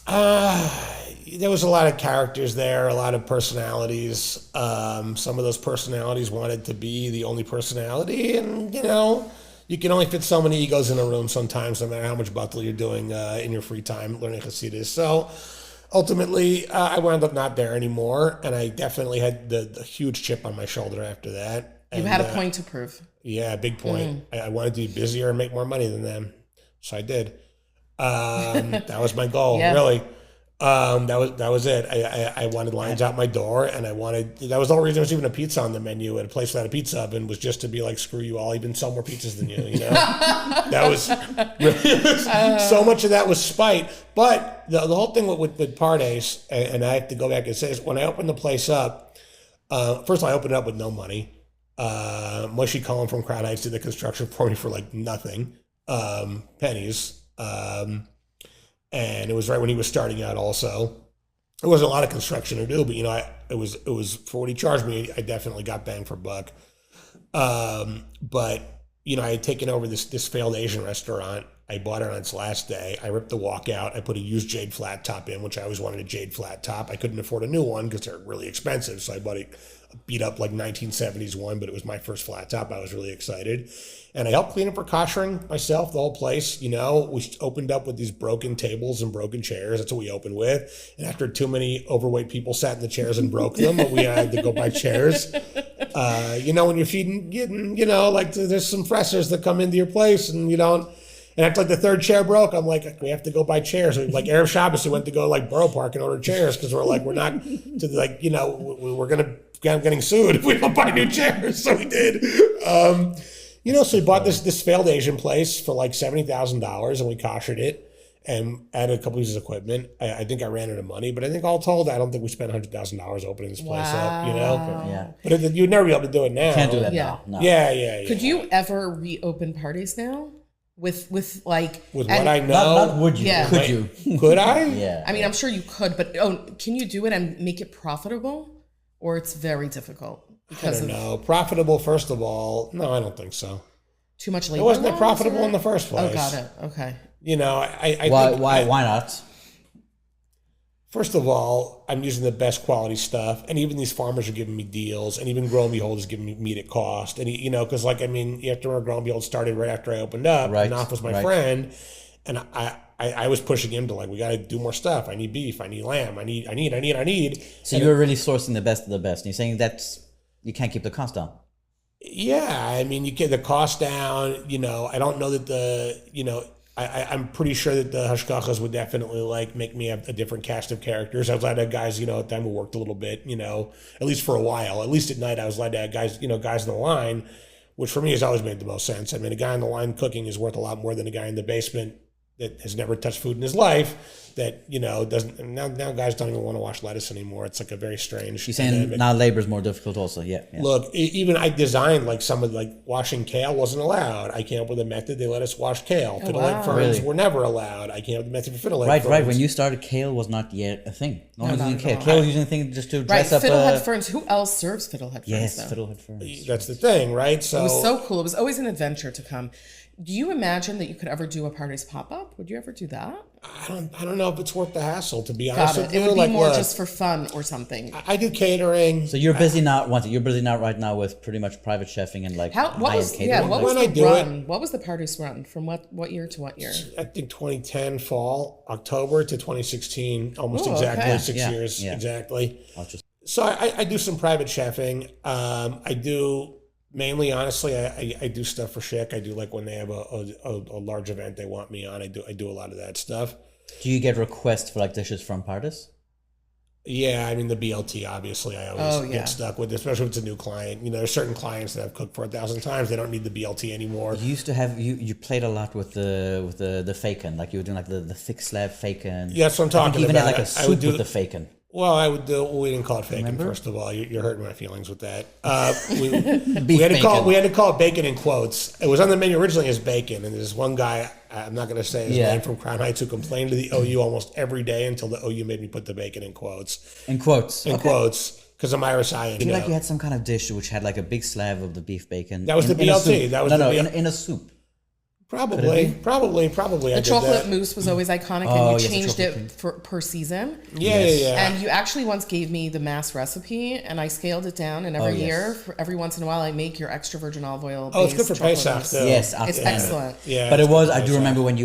S4: There was a lot of characters there, a lot of personalities. Some of those personalities wanted to be the only personality, and you know, you can only fit so many egos in a room sometimes, no matter how much butler you're doing in your free time learning Hasidus. So ultimately, I wound up not there anymore, and I definitely had the huge chip on my shoulder after that.
S3: You had a point to prove.
S4: Yeah, big point. I wanted to be busier and make more money than them, so I did. That was my goal, really. That was it. I wanted lines out my door, and that was the whole reason there was even a pizza on the menu at a place without a pizza oven, was just to be like, screw you, I'll even sell more pizzas than you, you know? That was really, so much of that was spite. But the whole thing with Pardes, and I have to go back and say this, when I opened the place up, first of all, I opened it up with no money. Moshe Cullen from Crown Heights did the construction for me for like nothing, pennies. And it was right when he was starting out also. There wasn't a lot of construction to do, but you know, it was for what he charged me, I definitely got bang for buck. But you know, I had taken over this failed Asian restaurant. I bought it on its last day. I ripped the walk out. I put a used jade flat top in, which I always wanted a jade flat top. I couldn't afford a new one because they're really expensive. So I bought a beat up like 1970s one, but it was my first flat top. I was really excited. And I helped clean up for koshering myself, the whole place. You know, we opened up with these broken tables and broken chairs. That's what we opened with. And after too many overweight people sat in the chairs and broke them, we had to go buy chairs. You know, when you're feeding, you know, like there's some freshers that come into your place and you don't, And after like the third chair broke, I'm like, we have to go buy chairs. So like Erev Shabbos, we went to go like Borough Park and order chairs because we're like, we're not to like, you know, we're gonna getting sued if we don't buy new chairs. So we did. You know, so we bought this failed Asian place for like $70,000 and we koshered it and added a couple pieces of equipment. I think I ran out of money, but I think all told, I don't think we spent $100,000 opening this place up, you know?
S2: Yeah.
S4: But you'd never be able to do it now.
S2: Can't do that now. No.
S4: Yeah.
S3: Could you ever reopen parties now? With like...
S4: With what I know?
S2: Not would you.
S3: Yeah.
S2: Could you?
S4: Could I?
S2: Yeah.
S3: I mean, I'm sure you could, but can you do it and make it profitable? Or it's very difficult?
S4: I don't know. Profitable, first of all? No, I don't think so.
S3: Too much labor?
S4: It wasn't that profitable in the first place.
S3: Oh, got it. Okay.
S4: You know, I
S2: why not?
S4: First of all, I'm using the best quality stuff, and even these farmers are giving me deals, and even Grow and Behold is giving me meat at cost. And you know, because like I mean, you have to remember Grow and Behold started right after I opened up.
S2: Right.
S4: Knopf was my friend, and I was pushing him to like, we got to do more stuff. I need beef. I need lamb. I need.
S2: So you were really sourcing the best of the best, and you're saying that you can't keep the cost down.
S4: Yeah, I mean, you get the cost down. You know, I don't know that I'm pretty sure that the hashkachas would definitely like make me a different cast of characters. I was allowed to have guys, you know, at the time who worked a little bit, you know, at least for a while. At least at night, I was allowed to have guys, you know, guys in the line, which for me has always made the most sense. I mean, a guy in the line cooking is worth a lot more than a guy in the basement that has never touched food in his life. That, you know, doesn't now guys don't even want to wash lettuce anymore. It's like a very strange.
S2: You're saying
S4: dynamic.
S2: now labor is more difficult also. Yeah.
S4: Look, even I designed like some of like washing kale wasn't allowed. I came up with a method. They let us wash kale. Fiddle egg ferns were never allowed. I came up with a method for fiddle egg ferns.
S2: Right. When you started, kale was not yet a thing. No one was using kale. Kale was using a thing just to dress up.
S3: Fiddlehead ferns. Who else serves fiddlehead ferns?
S2: Yes, fiddlehead ferns.
S4: That's the thing, right? So
S3: it was so cool. It was always an adventure to come. Do you imagine that you could ever do a parties pop-up? Would you ever do that?
S4: I don't know if it's worth the hassle, to be honest with you.
S3: It would be
S4: like,
S3: more
S4: look,
S3: just for fun or something.
S4: I do catering.
S2: So you're busy now. You're busy now right now with pretty much private chefing and like
S3: what was
S2: catering.
S3: yeah? What was
S4: When I
S3: the
S4: do
S3: run? What was the parties run from what year to what year?
S4: I think 2010 fall, October to 2016, almost exactly
S3: okay.
S4: 6 years exactly.
S2: So
S4: I do some private chefing. I do. Mainly, honestly, I do stuff for Schick. I do like when they have a large event they want me on. I do a lot of that stuff.
S2: Do you get requests for like dishes from parties?
S4: Yeah, I mean the BLT. Obviously, I always get stuck with, especially if it's a new client. You know, there's certain clients that I've cooked for 1,000 times. They don't need the BLT anymore.
S2: You used to have you played a lot with the faken, like you were doing like the thick slab faken.
S4: Yeah, that's what I'm talking
S2: even
S4: about.
S2: Had like a soup with the faken.
S4: Well, I would do. We didn't call it bacon. First of all, you're hurting my feelings with that. We had to call it bacon in quotes. It was on the menu originally as bacon, and there's one guy, I'm not going to say his name, from Crown Heights, who complained to the OU almost every day until the OU made me put the bacon in quotes.
S2: In quotes.
S4: Quotes, because I'm Irish-Ian.
S2: I feel like you had some kind of dish which had like a big slab of the beef bacon.
S4: That was the BLT. That was
S2: in a soup.
S4: Probably.
S3: The chocolate mousse was always iconic, and you changed it per season.
S4: Yeah.
S3: And you actually once gave me the mass recipe, and I scaled it down. And every year, every once in a while, I make your extra virgin olive oil.
S4: Oh, it's good for Pesach too.
S2: Yes,
S3: it's excellent.
S2: Yeah, but it was. I do remember when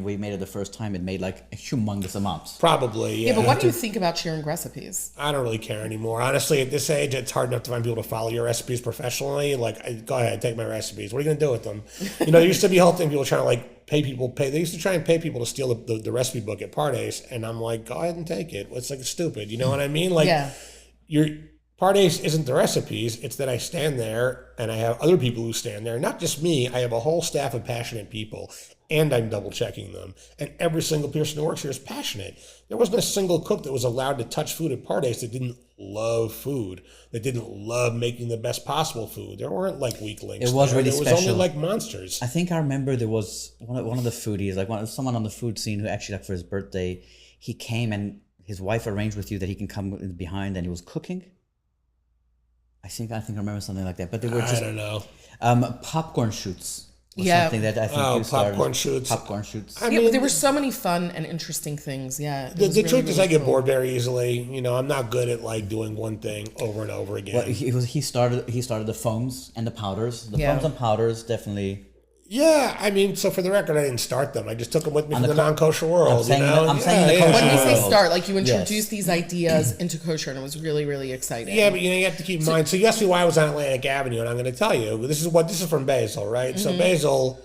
S2: we made it the first time, it made like a humongous amount.
S4: Probably. Yeah.
S3: But what do you think about sharing recipes?
S4: I don't really care anymore. Honestly, at this age, it's hard enough to find people to follow your recipes professionally. Like, go ahead, take my recipes. What are you going to do with them? You know, there used to be a whole thing, people trying to like they used to try and pay people to steal the recipe book at parties, and I'm like, go ahead and take it. It's like stupid. You know what I mean? Like, your parties isn't the recipes. It's that I stand there and I have other people who stand there. Not just me. I have a whole staff of passionate people, and I'm double checking them. And every single person who works here is passionate. There wasn't a single cook that was allowed to touch food at parties that didn't love food, that didn't love making the best possible food. There weren't like weaklings.
S2: It was really special.
S4: It was only like monsters.
S2: I think I remember there was one of the foodies, like someone on the food scene who actually, like for his birthday, he came and his wife arranged with you that he can come behind, and he was cooking. I think I remember something like that. But they were just,
S4: I don't know.
S2: Popcorn shoots. Something that I think you started. Popcorn shoots.
S3: I mean, there were so many fun and interesting things. Yeah.
S4: The truth is, I get bored very easily. You know, I'm not good at like doing one thing over and over again.
S2: Well, he started the foams and the powders. The foams and powders definitely.
S4: Yeah, I mean, so for the record, I didn't start them. I just took them with me from the non-kosher world.
S2: I'm saying
S4: the
S2: kosher world.
S3: When you say start, like you introduced these ideas into kosher, and it was really, really exciting.
S4: Yeah, but you have to keep in mind. So you asked me why I was on Atlantic Avenue, and I'm going to tell you. This is from Basil, right? Mm-hmm. So Basil,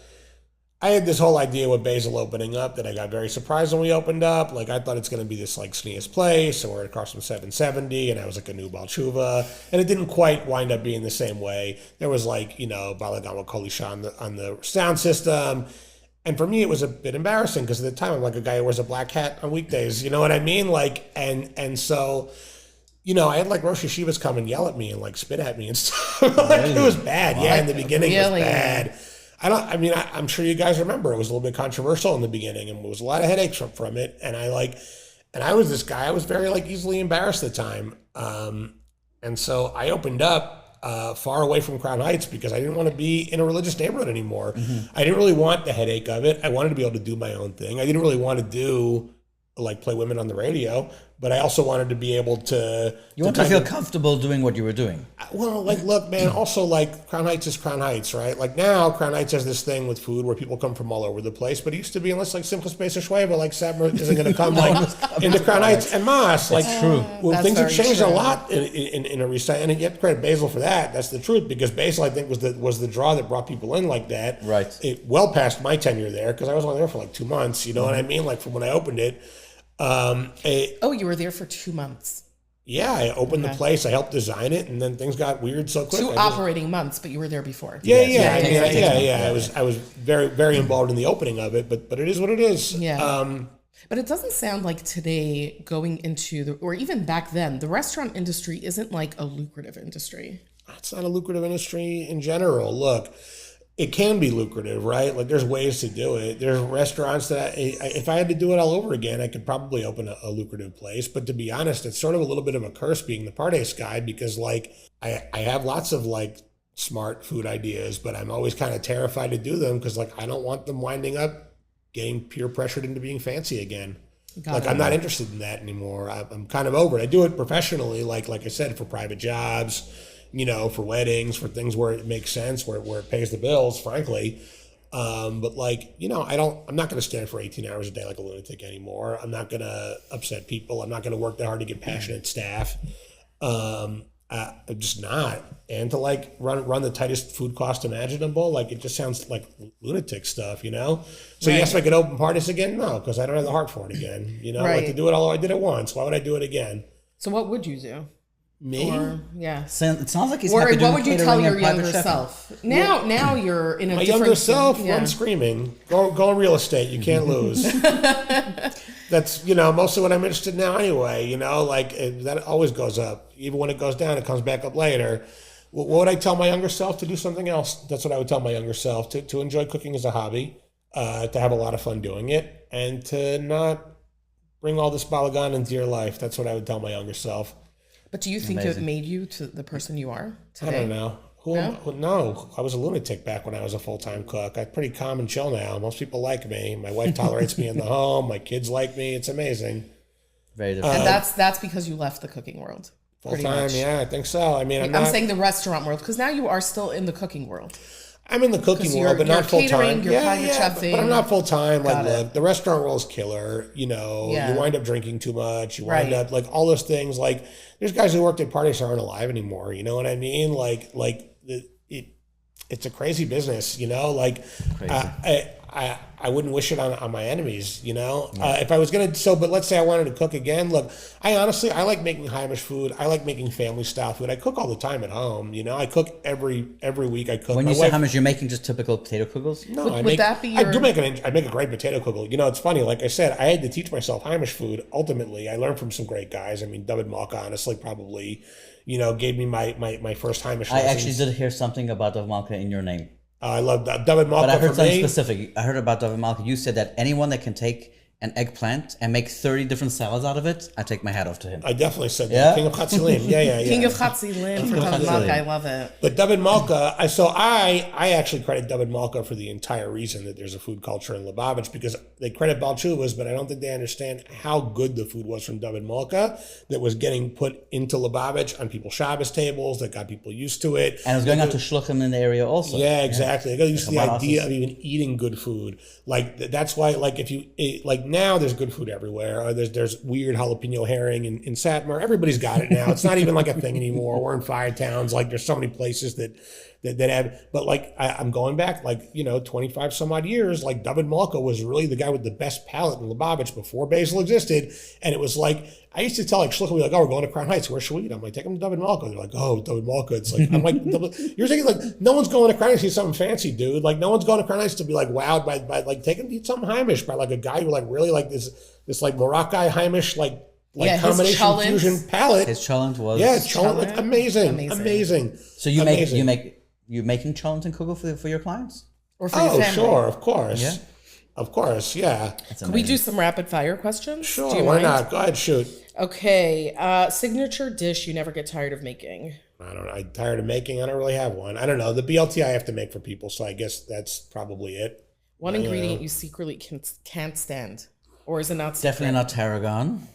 S4: I had this whole idea with Basil opening up that I got very surprised when we opened up. Like, I thought it's going to be this, like, sneeze place, and we're across from 770, and I was like a new Balchuva, and it didn't quite wind up being the same way. There was, like, you know, Balagama Kolisha on the sound system, and for me, it was a bit embarrassing, because at the time, I'm like a guy who wears a black hat on weekdays, you know what I mean? Like, and so... You know, I had like Rosh Yeshivas come and yell at me and like spit at me and stuff. Like, it was bad. Yeah, in the beginning it was bad. I'm sure you guys remember it was a little bit controversial in the beginning, and there was a lot of headaches from it. And I was this guy, I was very like easily embarrassed at the time. And so I opened up far away from Crown Heights because I didn't want to be in a religious neighborhood anymore. Mm-hmm. I didn't really want the headache of it. I wanted to be able to do my own thing. I didn't really want to play women on the radio, but I also wanted to be able to...
S2: You want to feel comfortable doing what you were doing.
S4: Well, like, look, man, also, like, Crown Heights is Crown Heights, right? Like, now, Crown Heights has this thing with food where people come from all over the place, but it used to be, unless, like, Simchas Beis HaShoeva, like, Sabra isn't going to come, like, into Crown Heights and Mas. Like,
S2: true.
S4: Well, things have changed a lot in a recent... And you have to credit Basil for that. That's the truth, because Basil, I think, was the draw that brought people in like that.
S2: Right.
S4: It well past my tenure there, because I was only there for, like, 2 months, you know what I mean? Like, from when I opened it.
S3: You were there for 2 months.
S4: Yeah, I opened the place. I helped design it, and then things got weird so quick.
S3: 2 operating months, but you were there before.
S4: Yeah. I was very, very involved in the opening of it, but it is what it is.
S3: Yeah. But it doesn't sound like today going into or even back then, the restaurant industry isn't like a lucrative industry.
S4: It's not a lucrative industry in general. Look, it can be lucrative, right? Like, there's ways to do it. There's restaurants that if I had to do it all over again, I could probably open a lucrative place. But to be honest, it's sort of a little bit of a curse being the Pardes guy, because like I have lots of like smart food ideas, but I'm always kind of terrified to do them because like I don't want them winding up getting peer pressured into being fancy again. I'm not interested in that anymore. I'm kind of over it. I do it professionally, like I said, for private jobs, you know, for weddings, for things where it makes sense, where it pays the bills, frankly. But like, you know, I'm not going to stand for 18 hours a day like a lunatic anymore. I'm not going to upset people. I'm not going to work that hard to get passionate staff. I'm just not. And to like run the tightest food cost imaginable, like it just sounds like lunatic stuff, you know? So yes, if I could open parties again, no, because I don't have the heart for it again. You know, like to do it, although I did it once. Why would I do it again?
S3: So what would you do?
S4: Me?
S2: So it sounds like he's
S3: or
S2: happy
S3: what would you tell your
S2: younger
S3: younger self? Now you're in a
S4: my
S3: different...
S4: younger self, run screaming. Go in real estate. You can't lose. That's, you know, mostly what I'm interested in now anyway. You know, like that always goes up. Even when it goes down, it comes back up later. What would I tell my younger self? To do something else. That's what I would tell my younger self. To enjoy cooking as a hobby, to have a lot of fun doing it, and to not bring all this balagan into your life. That's what I would tell my younger self.
S3: But do you think it made you to the person you are today?
S4: I don't know. No, I was a lunatic back when I was a full-time cook. I'm pretty calm and chill now. Most people like me. My wife tolerates me in the home. My kids like me. It's amazing.
S2: Very different.
S3: And that's because you left the cooking world.
S4: Full-time, yeah, I think so. I mean,
S3: I'm saying the restaurant world, because now you are still in the cooking world.
S4: I'm in the cooking world, but not full-time.
S3: You're private chefing.
S4: But I'm not full-time. Like, look, the restaurant world's killer. You know, you wind up drinking too much. You wind up, like, all those things. Like, there's guys who worked at parties who aren't alive anymore. You know what I mean? It's a crazy business, you know? Like, I wouldn't wish it on my enemies, you know? If I was going to, but let's say I wanted to cook again. Look, I like making Heimish food. I like making family style food. I cook all the time at home, you know? I cook every week. I cook.
S2: When you say Heimish, you're making just typical potato kugels?
S4: No, I make a great potato kugel. You know, it's funny. Like I said, I had to teach myself Heimish food. Ultimately, I learned from some great guys. I mean, David Malka, honestly, probably, you know, gave me my first Heimish lessons.
S2: I actually did hear something about David Malka in your name.
S4: I love David Malka.
S2: But I heard something specific. I heard about David Malka. You said that anyone that can take an eggplant and make 30 different salads out of it, I take my hat off to him.
S4: I definitely said that. King of Chatzilim. Yeah.
S3: King of Chatzilim for David Malka. I love it.
S4: But David Malka, I actually credit David Malka for the entire reason that there's a food culture in Lubavitch, because they credit Balchuvas, but I don't think they understand how good the food was from David Malka that was getting put into Lubavitch on people's Shabbos tables, that got people used to it.
S2: And it was going out to shluchim in the area also.
S4: Yeah, exactly. They got used to the idea of even eating good food. Like, that's why, like, if you, like, now there's good food everywhere. There's weird jalapeno herring in Satmar. Everybody's got it now. It's not even like a thing anymore. We're in fire towns. Like there's so many places that have, but like I'm going back like, 25 some odd years, like David Malka was really the guy with the best palate in Lubavitch before Basil existed. And it was like, I used to tell like Shlomo, like, oh, we're going to Crown Heights. Where should we eat? I'm like, take them to David Malka. They're like, oh, David Malka. It's like, I'm like, you're thinking like, no one's going to Crown Heights to eat something fancy, dude. Like no one's going to Crown Heights to be like wowed by like taking to eat something Heimish by like a guy who like really like this like Moroccan Heimish, like combination fusion palate.
S2: His cholent was
S4: cholent, amazing.
S2: So you making cholent and kugel for your clients?
S3: Or for your family?
S4: Oh, sure, of course. Of course, yeah.
S3: Can we do some rapid fire questions?
S4: Sure, why not? Go ahead, shoot.
S3: Okay, signature dish you never get tired of making?
S4: I don't know. I'm tired of making. I don't really have one. I don't know. The BLT I have to make for people, so I guess that's probably it.
S3: One ingredient you secretly can't stand, or is it not secret?
S2: Definitely not tarragon.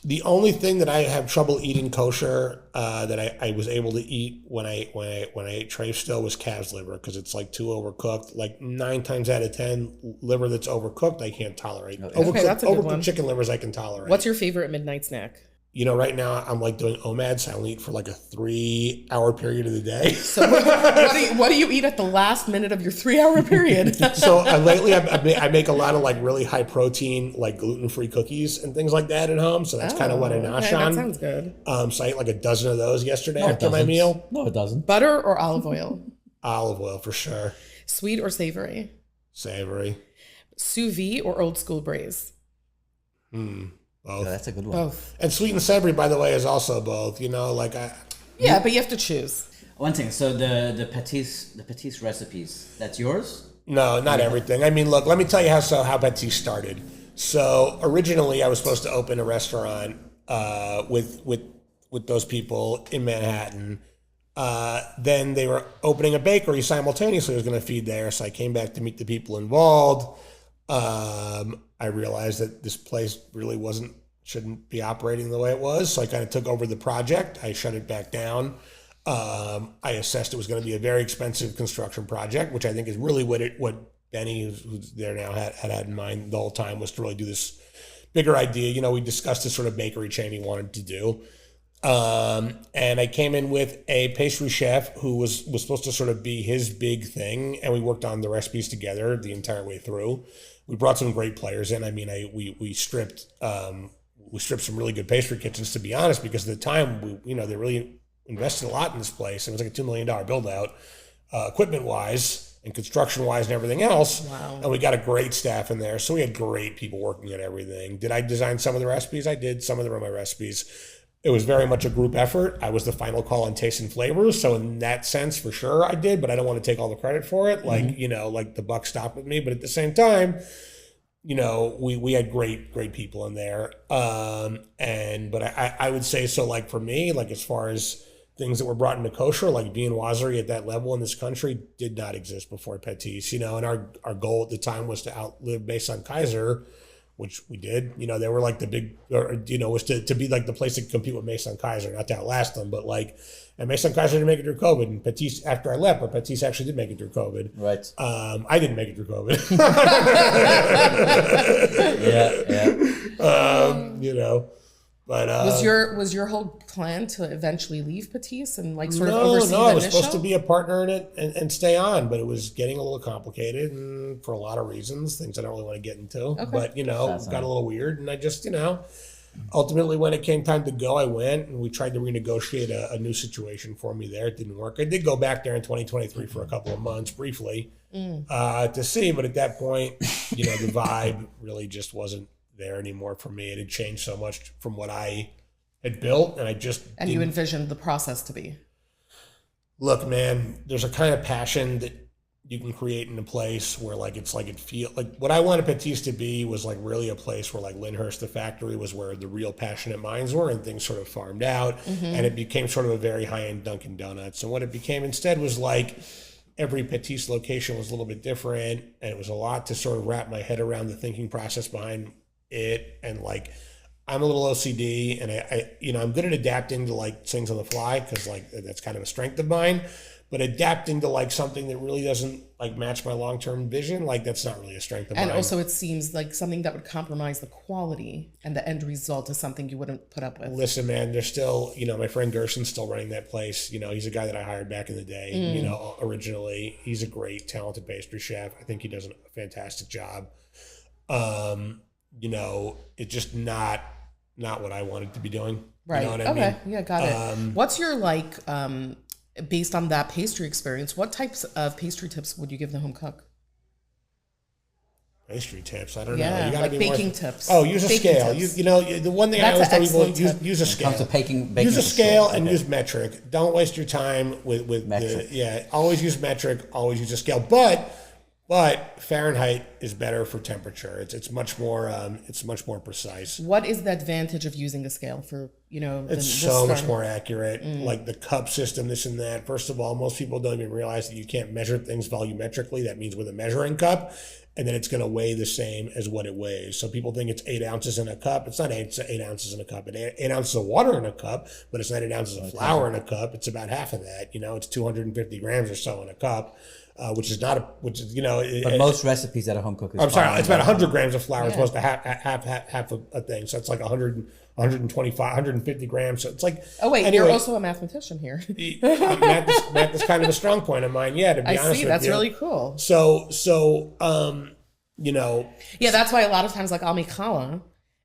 S4: The only thing that I have trouble eating kosher that I was able to eat when I ate treif still was calf's liver because it's like too overcooked. Like 9 times out of 10, liver that's overcooked I can't tolerate.
S3: Okay, that's a good one.
S4: Overcooked chicken livers I can tolerate.
S3: What's your favorite midnight snack?
S4: Right now I'm like doing OMAD, so I only eat for like a 3-hour period of the day.
S3: So what do you eat at the last minute of your 3-hour period?
S4: So lately I make a lot of like really high protein, like gluten-free cookies and things like that at home. So that's kind of what I nosh on.
S3: That sounds good.
S4: So I ate like a dozen of those yesterday after my meal.
S2: No, it doesn't.
S3: Butter or olive oil?
S4: Olive oil for sure.
S3: Sweet or savory?
S4: Savory.
S3: Sous vide or old school braise?
S4: Both.
S2: Yeah, that's a good one.
S3: Both.
S4: And sweet and savory, by the way, is also both.
S3: Yeah, but you have to choose.
S2: One thing. So the patis recipes. That's yours?
S4: No, not everything. I mean, look. Let me tell you how patis started. So originally, I was supposed to open a restaurant with those people in Manhattan. Then they were opening a bakery simultaneously. I was going to feed there, so I came back to meet the people involved. I realized that this place really shouldn't be operating the way it was. So I kind of took over the project. I shut it back down. I assessed it was going to be a very expensive construction project, which I think is really what Benny, who's there now, had in mind the whole time, was to really do this bigger idea. We discussed this sort of bakery chain he wanted to do. And I came in with a pastry chef who was supposed to sort of be his big thing. And we worked on the recipes together the entire way through. We brought some great players in. I mean, we stripped some really good pastry kitchens, to be honest, because at the time, they really invested a lot in this place. It was like a $2 million build out, equipment wise and construction wise and everything else.
S3: Wow.
S4: And we got a great staff in there. So we had great people working at everything. Did I design some of the recipes? I did. Some of them are my recipes. It was very much a group effort. I was the final call on taste and flavors. So in that sense, for sure I did, but I don't want to take all the credit for it. Like, like the buck stopped with me. But at the same time, we had great people in there. But I would say, so like for me, like as far as things that were brought into kosher, like viennoiserie at that level in this country did not exist before Patis, and our goal at the time was to outlive Maison Kaiser, which we did. They were like the big, was to be like the place to compete with Maison Kaiser, not to outlast them, but like, and Maison Kaiser didn't make it through COVID, and Patis after I left, but Patis actually did make it through COVID.
S2: Right.
S4: I didn't make it through COVID. But
S3: was your whole plan to eventually leave Patis and like sort of oversee the
S4: I was
S3: initial?
S4: supposed to be a partner in it and stay on, but it was getting a little complicated and for a lot of reasons, things I don't really want to get into. Okay. But it got a little weird, and I just ultimately when it came time to go, I went and we tried to renegotiate a new situation for me there. It didn't work. I did go back there in 2023 for a couple of months briefly to see, but at that point, the vibe really just wasn't there anymore for me. It had changed so much from what I had built, and
S3: you envisioned the process to be.
S4: Look, man, there's a kind of passion that you can create in a place where like it's like it feel like what I wanted Patis to be was like really a place where like Lyndhurst, the factory, was where the real passionate minds were, and things sort of farmed out, and it became sort of a very high-end Dunkin' Donuts. And what it became instead was like every Patis location was a little bit different, and it was a lot to sort of wrap my head around the thinking process behind it. And like I'm a little OCD, and I I'm good at adapting to like things on the fly because like that's kind of a strength of mine. but adapting to like something that really doesn't like match my long-term vision, like that's not really a strength of mine.
S3: And also it seems like something that would compromise the quality and the end result is something you wouldn't put up with.
S4: Listen, man, there's still, my friend Gerson's still running that place. He's a guy that I hired back in the day, originally. He's a great, talented pastry chef. I think he does a fantastic job. It's just not what I wanted to be doing.
S3: Right.
S4: You know what I mean?
S3: Yeah, got it. What's your based on that pastry experience, what types of pastry tips would you give the home cook?
S4: Pastry tips? I don't know.
S3: Yeah,
S4: You gotta
S3: like
S4: be
S3: baking
S4: more,
S3: tips.
S4: Oh, use a
S3: baking
S4: scale.
S3: tips.
S4: The one thing
S3: That's
S4: I always tell people,
S3: tip.
S4: use a scale.
S2: When it comes to baking
S4: use a scale and
S2: okay.
S4: use metric. Don't waste your time with
S2: metric.
S4: always use metric, always use a scale. But Fahrenheit is better for temperature. It's much more precise.
S3: What is the advantage of using a scale for,
S4: It's so much more accurate. Like the cup system, this and that. First of all, most people don't even realize that you can't measure things volumetrically. That means with a measuring cup, and then it's going to weigh the same as what it weighs. So people think it's 8 ounces in a cup. It's not 8 ounces in a cup. It's 8 ounces of water in a cup, but it's not 8 ounces of flour in a cup. It's about half of that. It's 250 grams or so in a cup. Which is
S2: But most recipes at a home cook is
S4: I'm sorry, it's about 100
S2: 100
S4: grams of flour. It's supposed to half a thing. So it's like 125, 150 grams. So it's like,
S3: oh wait,
S4: anyway,
S3: you're also a mathematician here.
S4: math is kind of a strong point of mine. Yeah, to be honest with you.
S3: That's really cool.
S4: So
S3: Yeah, that's why a lot of times like I'll make challah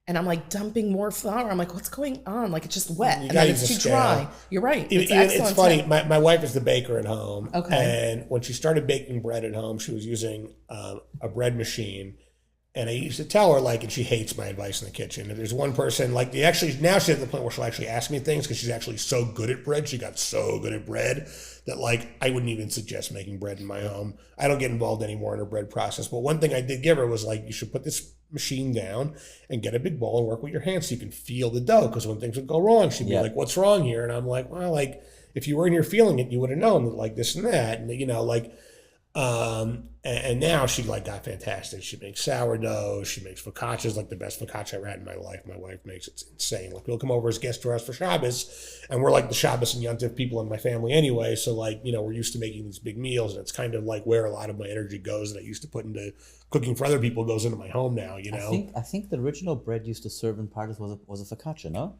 S3: and I'm like dumping more flour. I'm like, what's going on? Like it's just wet and then it's too dry. You're right.
S4: It's funny. My wife is the baker at home.
S3: Okay.
S4: And when she started baking bread at home, she was using a bread machine. And I used to tell her, and she hates my advice in the kitchen. And there's one person, now she's at the point where she'll actually ask me things because she's actually so good at bread. She got so good at bread that, I wouldn't even suggest making bread in my home. I don't get involved anymore in her bread process. But one thing I did give her was, you should put this machine down and get a big bowl and work with your hands so you can feel the dough. Because when things would go wrong, she'd be like, what's wrong here? And I'm like, well, if you were in here feeling it, you would have known that, this and that. And, and now she got fantastic. She makes sourdough. She makes focaccias, the best focaccia I ever had in my life. My wife makes it's insane. People come over as guests to us for Shabbos, and we're the Shabbos and Yontif people in my family anyway. So we're used to making these big meals, and it's kind of where a lot of my energy goes that I used to put into cooking for other people goes into my home now.
S2: I think the original bread used to serve in parties was a focaccia, no?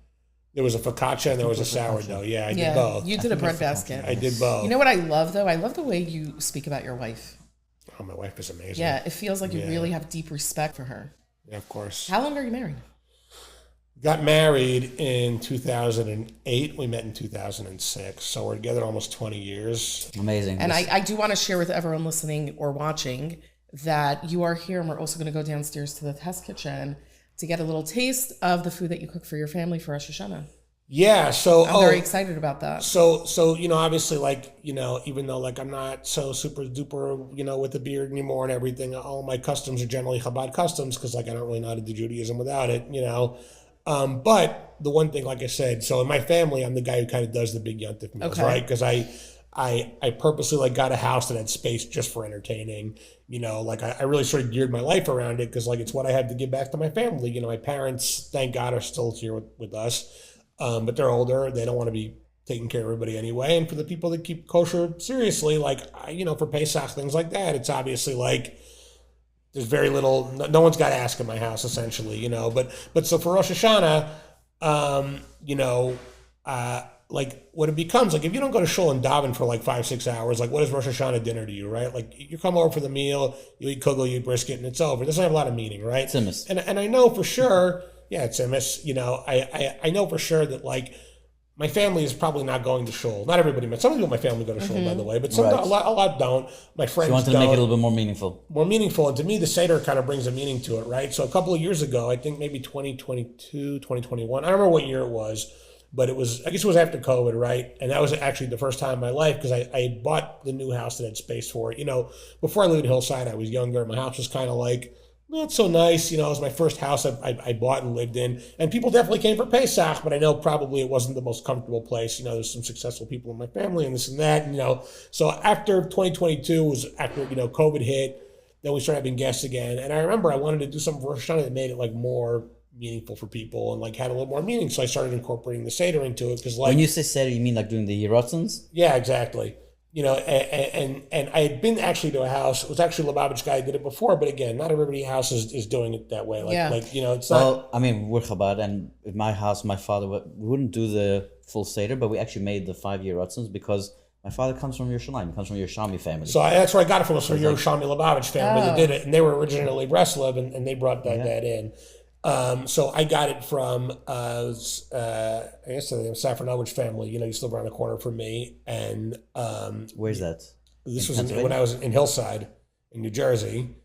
S4: There was a focaccia and there was a sourdough. Yeah, I did both.
S3: You did a bread basket.
S4: I did both.
S3: You know what I love though? I love the way you speak about your wife.
S4: Oh, my wife is amazing.
S3: Yeah, it feels like you really have deep respect for her.
S4: Yeah, of course.
S3: How long are you married?
S4: Got married in 2008. We met in 2006. So we're together almost 20 years.
S2: Amazing.
S3: And I do want to share with everyone listening or watching that you are here and we're also going to go downstairs to the test kitchen to get a little taste of the food that you cook for your family for Rosh Hashanah.
S4: Yeah, so
S3: I'm very excited about that.
S4: So obviously even though I'm not so super duper with the beard anymore and everything, all my customs are generally Chabad customs because I don't really know how to do Judaism without it, but the one thing, like I said, so in my family I'm the guy who kind of does the big Yontif meals, right? Because I purposely got a house that had space just for entertaining. I really sort of geared my life around it because it's what I had to give back to my family. My parents, thank God, are still here with us, but they're older. They don't want to be taking care of everybody anyway. And for the people that keep kosher seriously, for Pesach, things like that, it's obviously there's very little. No one's got to ask in my house, essentially. But so for Rosh Hashanah, what it becomes, if you don't go to shul and daven for 5-6 hours, what is Rosh Hashanah dinner to you, right? You come over for the meal, you eat kugel, you eat brisket, and it's over. It doesn't have a lot of meaning, right?
S2: Tzimmus.
S4: And I know for sure, it's tzimmus. I know for sure that my family is probably not going to shul. Not everybody. Some people in my family go to shul, by the way, but some a lot don't. My friends
S2: you want to
S4: don't.
S2: make it a little bit more meaningful.
S4: More meaningful, and to me, the Seder kind of brings a meaning to it, right? So a couple of years ago, I think maybe 2022, 2021, I don't remember what year it was, but I guess it was after COVID, right? And that was actually the first time in my life because I had bought the new house that had space for it. Before I lived in Hillside, I was younger. My house was kind of not so nice. It was my first house I bought and lived in. And people definitely came for Pesach, but I know probably it wasn't the most comfortable place. There's some successful people in my family and this and that. So after 2022 was after, COVID hit, then we started having guests again. And I remember I wanted to do something for Rosh Hashanah that made it more meaningful for people and had a little more meaning. So I started incorporating the Seder into it because
S2: when you say Seder, you mean doing the Yerotzins?
S4: Yeah, exactly. and I had been actually to a house. It was actually Lubavitch guy who did it before, but again, not everybody's house is doing it that way. It's not.
S2: Well, I mean, we're Chabad, and in my house, my father we wouldn't do the full Seder, but we actually made the 5-year Ratzons because my father comes from Yerushalayim. He comes from Yerushalmi family.
S4: So that's where I got it from. Was from Yerushalmi Lubavitch family that did it, and they were originally Breslov, and they brought that in. So I got it from I guess the Safranovich family. Used to live around the corner from me, and
S2: where's that?
S4: This was when I was in Hillside, in New Jersey.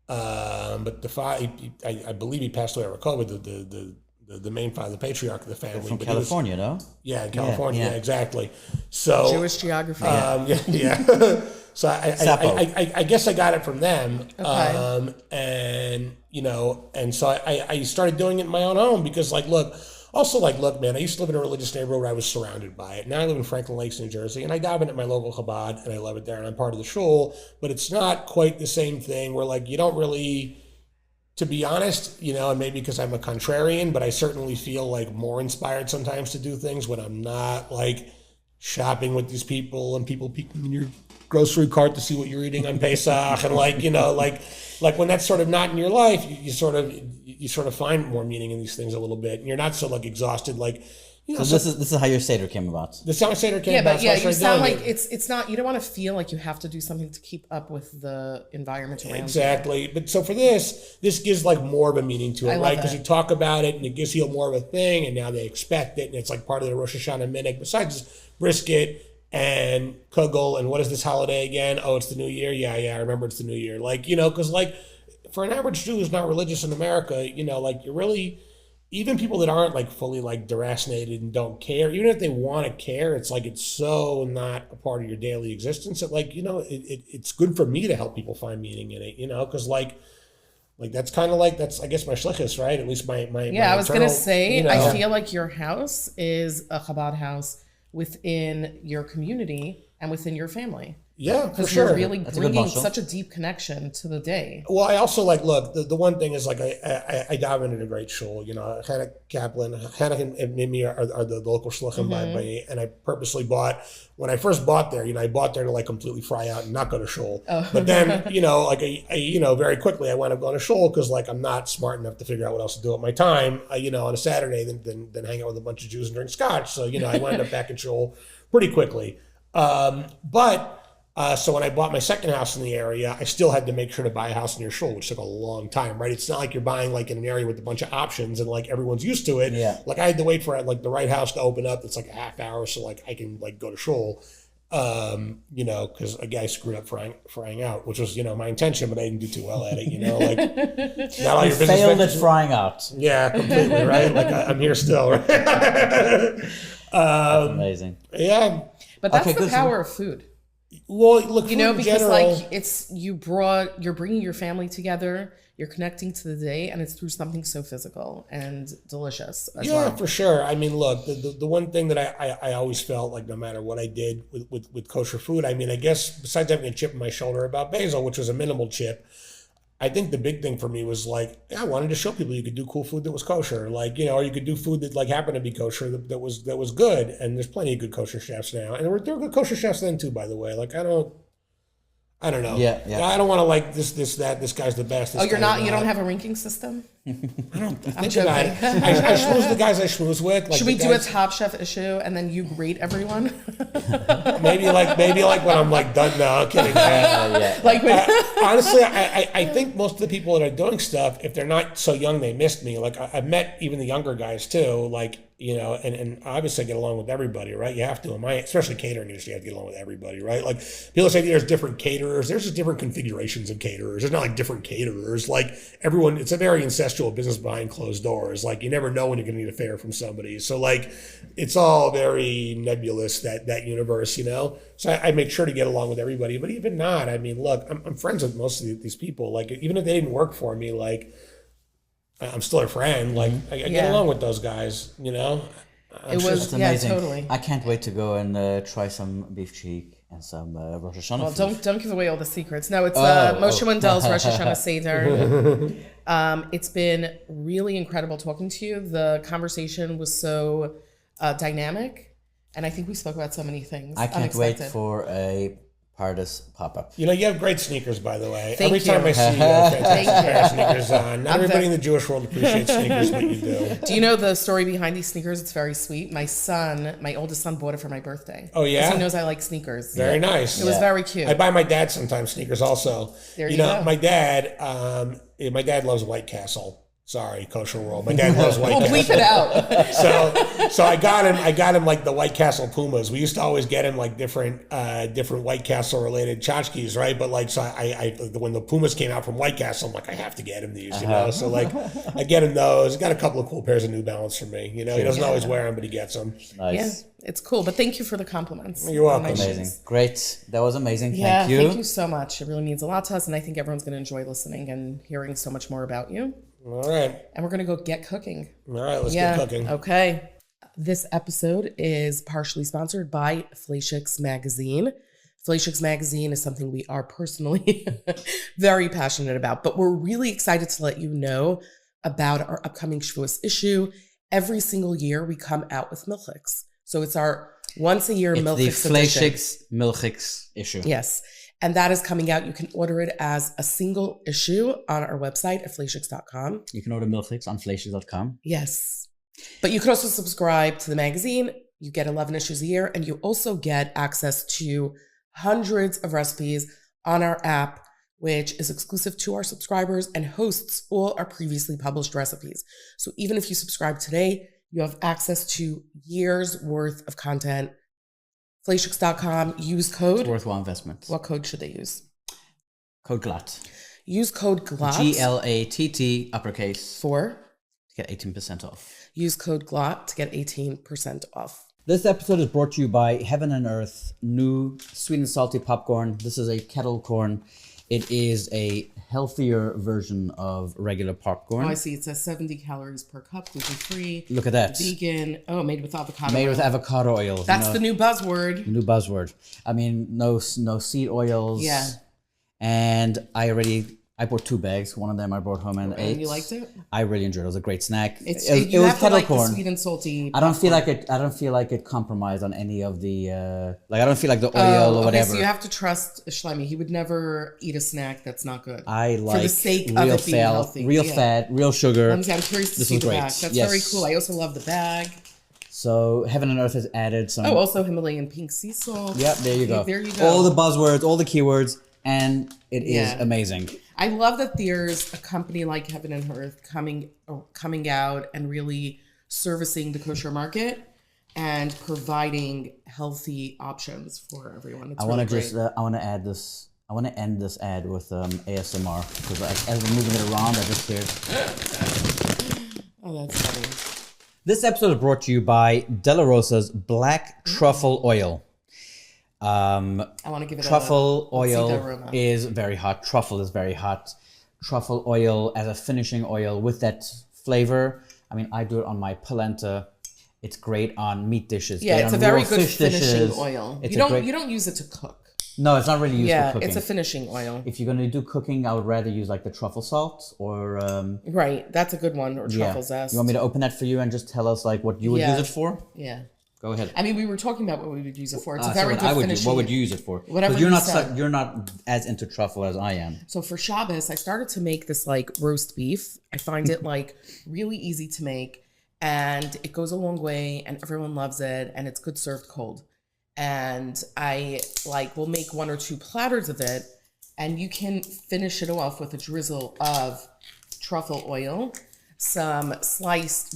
S4: But I believe he passed away at COVID. The main father, the patriarch of the family.
S2: From California, no?
S4: Yeah, in California, exactly. So
S3: Jewish geography.
S4: Yeah. So I guess I got it from them.
S3: Okay.
S4: And so I started doing it in my own home because look, man, I used to live in a religious neighborhood where I was surrounded by it. Now I live in Franklin Lakes, New Jersey, and I daven at my local Chabad, and I love it there, and I'm part of the shul, but it's not quite the same thing where you don't really, to be honest, and maybe because I'm a contrarian, but I certainly feel more inspired sometimes to do things when I'm not shopping with these people and people peeking in your grocery cart to see what you're eating on Pesach, and when that's sort of not in your life, you sort of find more meaning in these things a little bit, and you're not so exhausted.
S2: So this is how your Seder came about.
S4: This is how my Seder came about.
S3: Yeah, but you sound like it's not. You don't want to feel like you have to do something to keep up with the environment around you.
S4: Exactly. But so for this gives more of a meaning to it, right? Because you talk about it, and it gives you more of a thing, and now they expect it, and it's part of the Rosh Hashanah minhag. Besides just brisket and kugel, and what is this holiday again? Oh, it's the New Year. Yeah, I remember it's the New Year. Because for an average Jew who's not religious in America, you're really. Even people that aren't fully deracinated and don't care, even if they want to care, it's it's so not a part of your daily existence that it's good for me to help people find meaning in it, because that's kind of that's I guess my shlichus, right? At least my
S3: I was gonna say I feel like your house is a Chabad house within your community and within your family.
S4: Yeah, for
S3: because
S4: sure.
S3: you're really bringing such a deep connection to the day.
S4: Well, I also look. The one thing is I daven in a great shul. Hannah Kaplan, Hannah and Mimi are the local shluchim by me, and I purposely bought when I first bought there. I bought there to completely fry out and not go to shul. Oh. But then I very quickly I wound up going to shul because I'm not smart enough to figure out what else to do with my time. On a Saturday than hang out with a bunch of Jews and drink scotch. So I wound up back in shul pretty quickly. So when I bought my second house in the area, I still had to make sure to buy a house near shul, which took a long time, right? It's not like you're buying in an area with a bunch of options and everyone's used to it.
S2: Yeah.
S4: I had to wait for the right house to open up. It's a half hour, so I can go to shul. Because a guy screwed up frying out, which was my intention, but I didn't do too well at it.
S2: Not all your business failed at frying out.
S4: Yeah, completely, right? I'm here still, right?
S2: That's amazing.
S4: Yeah,
S3: but that's the power of food.
S4: Well, look,
S3: because
S4: general,
S3: it's you're bringing your family together, you're connecting to the day, and it's through something so physical and delicious as well.
S4: Yeah, for sure. I mean, look, the one thing that I always felt no matter what I did with kosher food, I guess besides having a chip on my shoulder about basil, which was a minimal chip, I think the big thing for me was I wanted to show people you could do cool food that was kosher, or you could do food that happened to be kosher that was good. And there's plenty of good kosher chefs now, and there were good kosher chefs then too, by the way. I don't know.
S2: Yeah.
S4: I don't want to this guy's the best.
S3: You don't have a ranking system?
S4: I think about it. I schmooze the guys I schmooze with.
S3: Should we do a Top Chef issue and then you rate everyone?
S4: maybe when I'm done. No, I'm kidding. Honestly, I think most of the people that are doing stuff, if they're not so young, they missed me. I've met even the younger guys too. And obviously I get along with everybody, right? You have to. Especially catering industry, you have to get along with everybody, right? People say there's different caterers. There's just different configurations of caterers. There's not different caterers. Everyone, it's a very incestual business behind closed doors. You never know when you're going to need a favor from somebody. So it's all very nebulous, that universe, So I make sure to get along with everybody. But even not, look, I'm friends with most of these people. Even if they didn't work for me, I'm still a friend. I get along with those guys,
S2: It's amazing.
S3: Totally.
S2: I can't wait to go and try some beef cheek and some Rosh Hashanah.
S3: Well, don't give away all the secrets. No, it's Moshe Wendel's Rosh Hashanah Seder. It's been really incredible talking to you. The conversation was so dynamic, and I think we spoke about so many things.
S2: I can't wait for a Pardis pop-up.
S4: You have great sneakers, by the way.
S3: Thank
S4: Every
S3: you.
S4: time I see you, have a fantastic pair of sneakers on. Not everybody in the Jewish world appreciates sneakers, but you do.
S3: Do you know the story behind these sneakers? It's very sweet. My oldest son bought it for my birthday.
S4: Oh, yeah?
S3: 'Cause he knows I like sneakers.
S4: Very nice.
S3: It was very cute.
S4: I buy my dad sometimes sneakers also.
S3: There you go.
S4: My dad loves White Castle. Sorry, kosher world. My dad loves White
S3: We'll
S4: Castle.
S3: bleep it out.
S4: So I got him like the White Castle Pumas. We used to always get him like different White Castle related tchotchkes, right? But like, so I when the Pumas came out from White Castle, I'm like, I have to get him these, So like, I get him those. Got a couple of cool pairs of New Balance for me. He doesn't always wear them, but he gets them.
S2: Nice.
S3: Yeah, it's cool. But thank you for the compliments.
S4: You're welcome.
S2: Amazing. Great. That was amazing.
S3: Yeah,
S2: thank you.
S3: so much. It really means a lot to us, and I think everyone's going to enjoy listening and hearing so much more about you.
S4: All right.
S3: And we're going to go get cooking.
S4: All right, let's get cooking.
S3: Okay. This episode is partially sponsored by Fleishix Magazine. Fleishix Magazine is something we are personally very passionate about, but we're really excited to let you know about our upcoming Shavuos issue. Every single year we come out with Milchix. So it's our once a year Milchix
S2: the
S3: edition.
S2: Fleishix Milchix issue.
S3: Yes. And that is coming out. You can order it as a single issue on our website at Kosherdotcom.
S2: You can order Milchix on Kosherdotcom.
S3: Yes. But you can also subscribe to the magazine. You get 11 issues a year, and you also get access to hundreds of recipes on our app, which is exclusive to our subscribers and hosts all our previously published recipes. So even if you subscribe today, you have access to years worth of content. Fleishix.com, use code.
S2: It's worthwhile investment.
S3: What code should they use?
S2: Code Glatt.
S3: Use code GLAT.
S2: GLATT uppercase.
S3: To
S2: get 18% off.
S3: Use code GLAT to get 18% off.
S2: This episode is brought to you by Heaven and Earth new sweet and salty popcorn. This is a kettle corn. It is a healthier version of regular popcorn.
S3: Oh, I see. It says 70 calories per cup, gluten-free.
S2: Look at that.
S3: Vegan. Oh, made with avocado
S2: Made
S3: oil.
S2: with avocado oil.
S3: That's the new buzzword.
S2: The new buzzword. I mean, no seed oils.
S3: Yeah.
S2: And I bought 2 bags. One of them I brought home and ate.
S3: And you liked it?
S2: I really enjoyed it. It was a great snack.
S3: You
S2: it was
S3: have to
S2: kettle
S3: like
S2: corn.
S3: the sweet and salty
S2: I don't feel like it compromised on any of the I don't feel like the oil or whatever.
S3: So you have to trust Shlomo. He would never eat a snack that's not good.
S2: I like
S3: for the sake
S2: real
S3: of it being
S2: fat,
S3: healthy.
S2: real fat, real sugar.
S3: I'm curious to
S2: This
S3: see
S2: was
S3: the
S2: great.
S3: bag. That's
S2: Yes.
S3: very cool. I also love the bag.
S2: So Heaven and Earth has added some.
S3: Oh, also Himalayan pink sea salt.
S2: Yep, there you go.
S3: There you go.
S2: All the buzzwords, all the keywords, and it is
S3: Yeah.
S2: amazing.
S3: I love that there's a company like Heaven and Earth coming out and really servicing the kosher market and providing healthy options for everyone. It's
S2: I
S3: really
S2: want to
S3: great.
S2: just I want to add this. I want to end this ad with ASMR because as we're moving it around, I just hear.
S3: Oh, that's funny.
S2: This episode is brought to you by De La Rosa's Black Truffle Oil.
S3: I want to give it
S2: Truffle
S3: let's see the
S2: oil
S3: aroma.
S2: is very hot. Truffle is very hot. Truffle oil as a finishing oil with that flavor. I mean, I do it on my polenta. It's great on meat dishes.
S3: Yeah,
S2: great
S3: it's a
S2: on
S3: very
S2: raw
S3: good
S2: fish
S3: finishing
S2: dishes.
S3: oil.
S2: It's
S3: You
S2: a great-
S3: don't use it to cook.
S2: No, it's not really used for cooking.
S3: It's a finishing oil.
S2: If you're gonna do cooking, I would rather use like the truffle salt or
S3: Right, that's a good one. Or truffle zest.
S2: You want me to open that for you and just tell us like what you would
S3: Yeah.
S2: use it for?
S3: Yeah.
S2: Go ahead.
S3: I mean, we were talking about what we would use it for. It's a
S2: So
S3: very
S2: what
S3: good
S2: I would do,
S3: finishing.
S2: what would you use it for?
S3: Whatever
S2: Because you're
S3: you
S2: not
S3: said.
S2: you're not as into truffle as I am.
S3: So for Shabbos, I started to make this like roast beef. I find it like really easy to make and it goes a long way and everyone loves it and it's good served cold. And I will make 1 or 2 platters of it and you can finish it off with a drizzle of truffle oil, some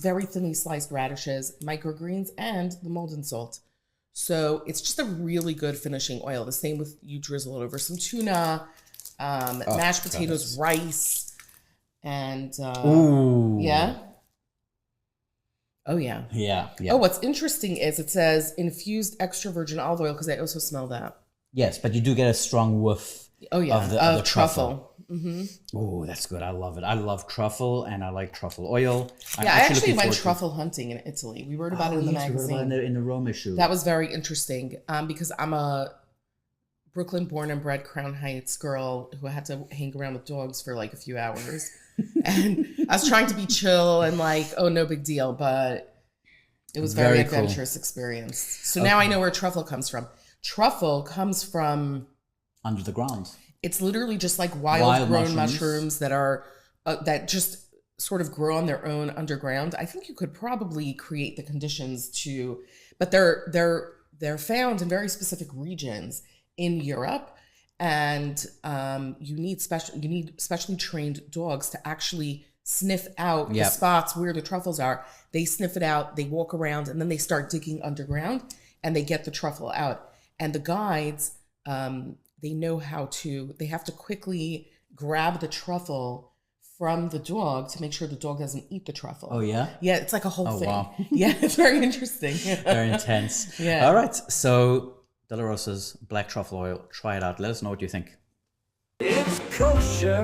S3: very thinly sliced radishes, microgreens, and the Molden salt. So it's just a really good finishing oil. The same with you drizzle it over some tuna, mashed potatoes, rice, and
S2: Ooh.
S3: yeah. Oh yeah.
S2: Yeah.
S3: Oh, what's interesting is it says infused extra virgin olive oil because I also smell that.
S2: Yes, but you do get a strong whiff.
S3: Oh yeah,
S2: of the
S3: truffle. Mm-hmm.
S2: Oh, that's good. I love it. I love truffle and I like truffle oil.
S3: Yeah, I actually went truffle hunting in Italy. We wrote about it in the magazine.
S2: In the Rome issue.
S3: That was very interesting because I'm a Brooklyn born and bred Crown Heights girl who had to hang around with dogs for like a few hours. And I was trying to be chill and no big deal, but it was very
S2: cool.
S3: adventurous experience. So now I know where truffle comes from. Truffle comes from
S2: under the ground.
S3: It's literally just like wild grown mushrooms that are that just sort of grow on their own underground. I think you could probably create the conditions to, but they're found in very specific regions in Europe, and you need specially trained dogs to actually sniff out the spots where the truffles are. They sniff it out, they walk around, and then they start digging underground, and they get the truffle out. And the guides, they know how to. They have to quickly grab the truffle from the dog to make sure the dog doesn't eat the truffle.
S2: Oh, yeah?
S3: Yeah, it's like a whole thing.
S2: Wow.
S3: Yeah, it's very interesting.
S2: Very intense.
S3: Yeah.
S2: All right. So, De La Rosa's black truffle oil. Try it out. Let us know what you think.
S1: It's kosher,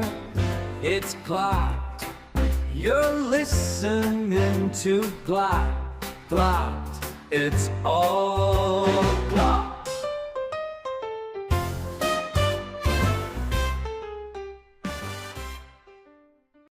S1: it's Glatt. You're listening to Glatt. It's all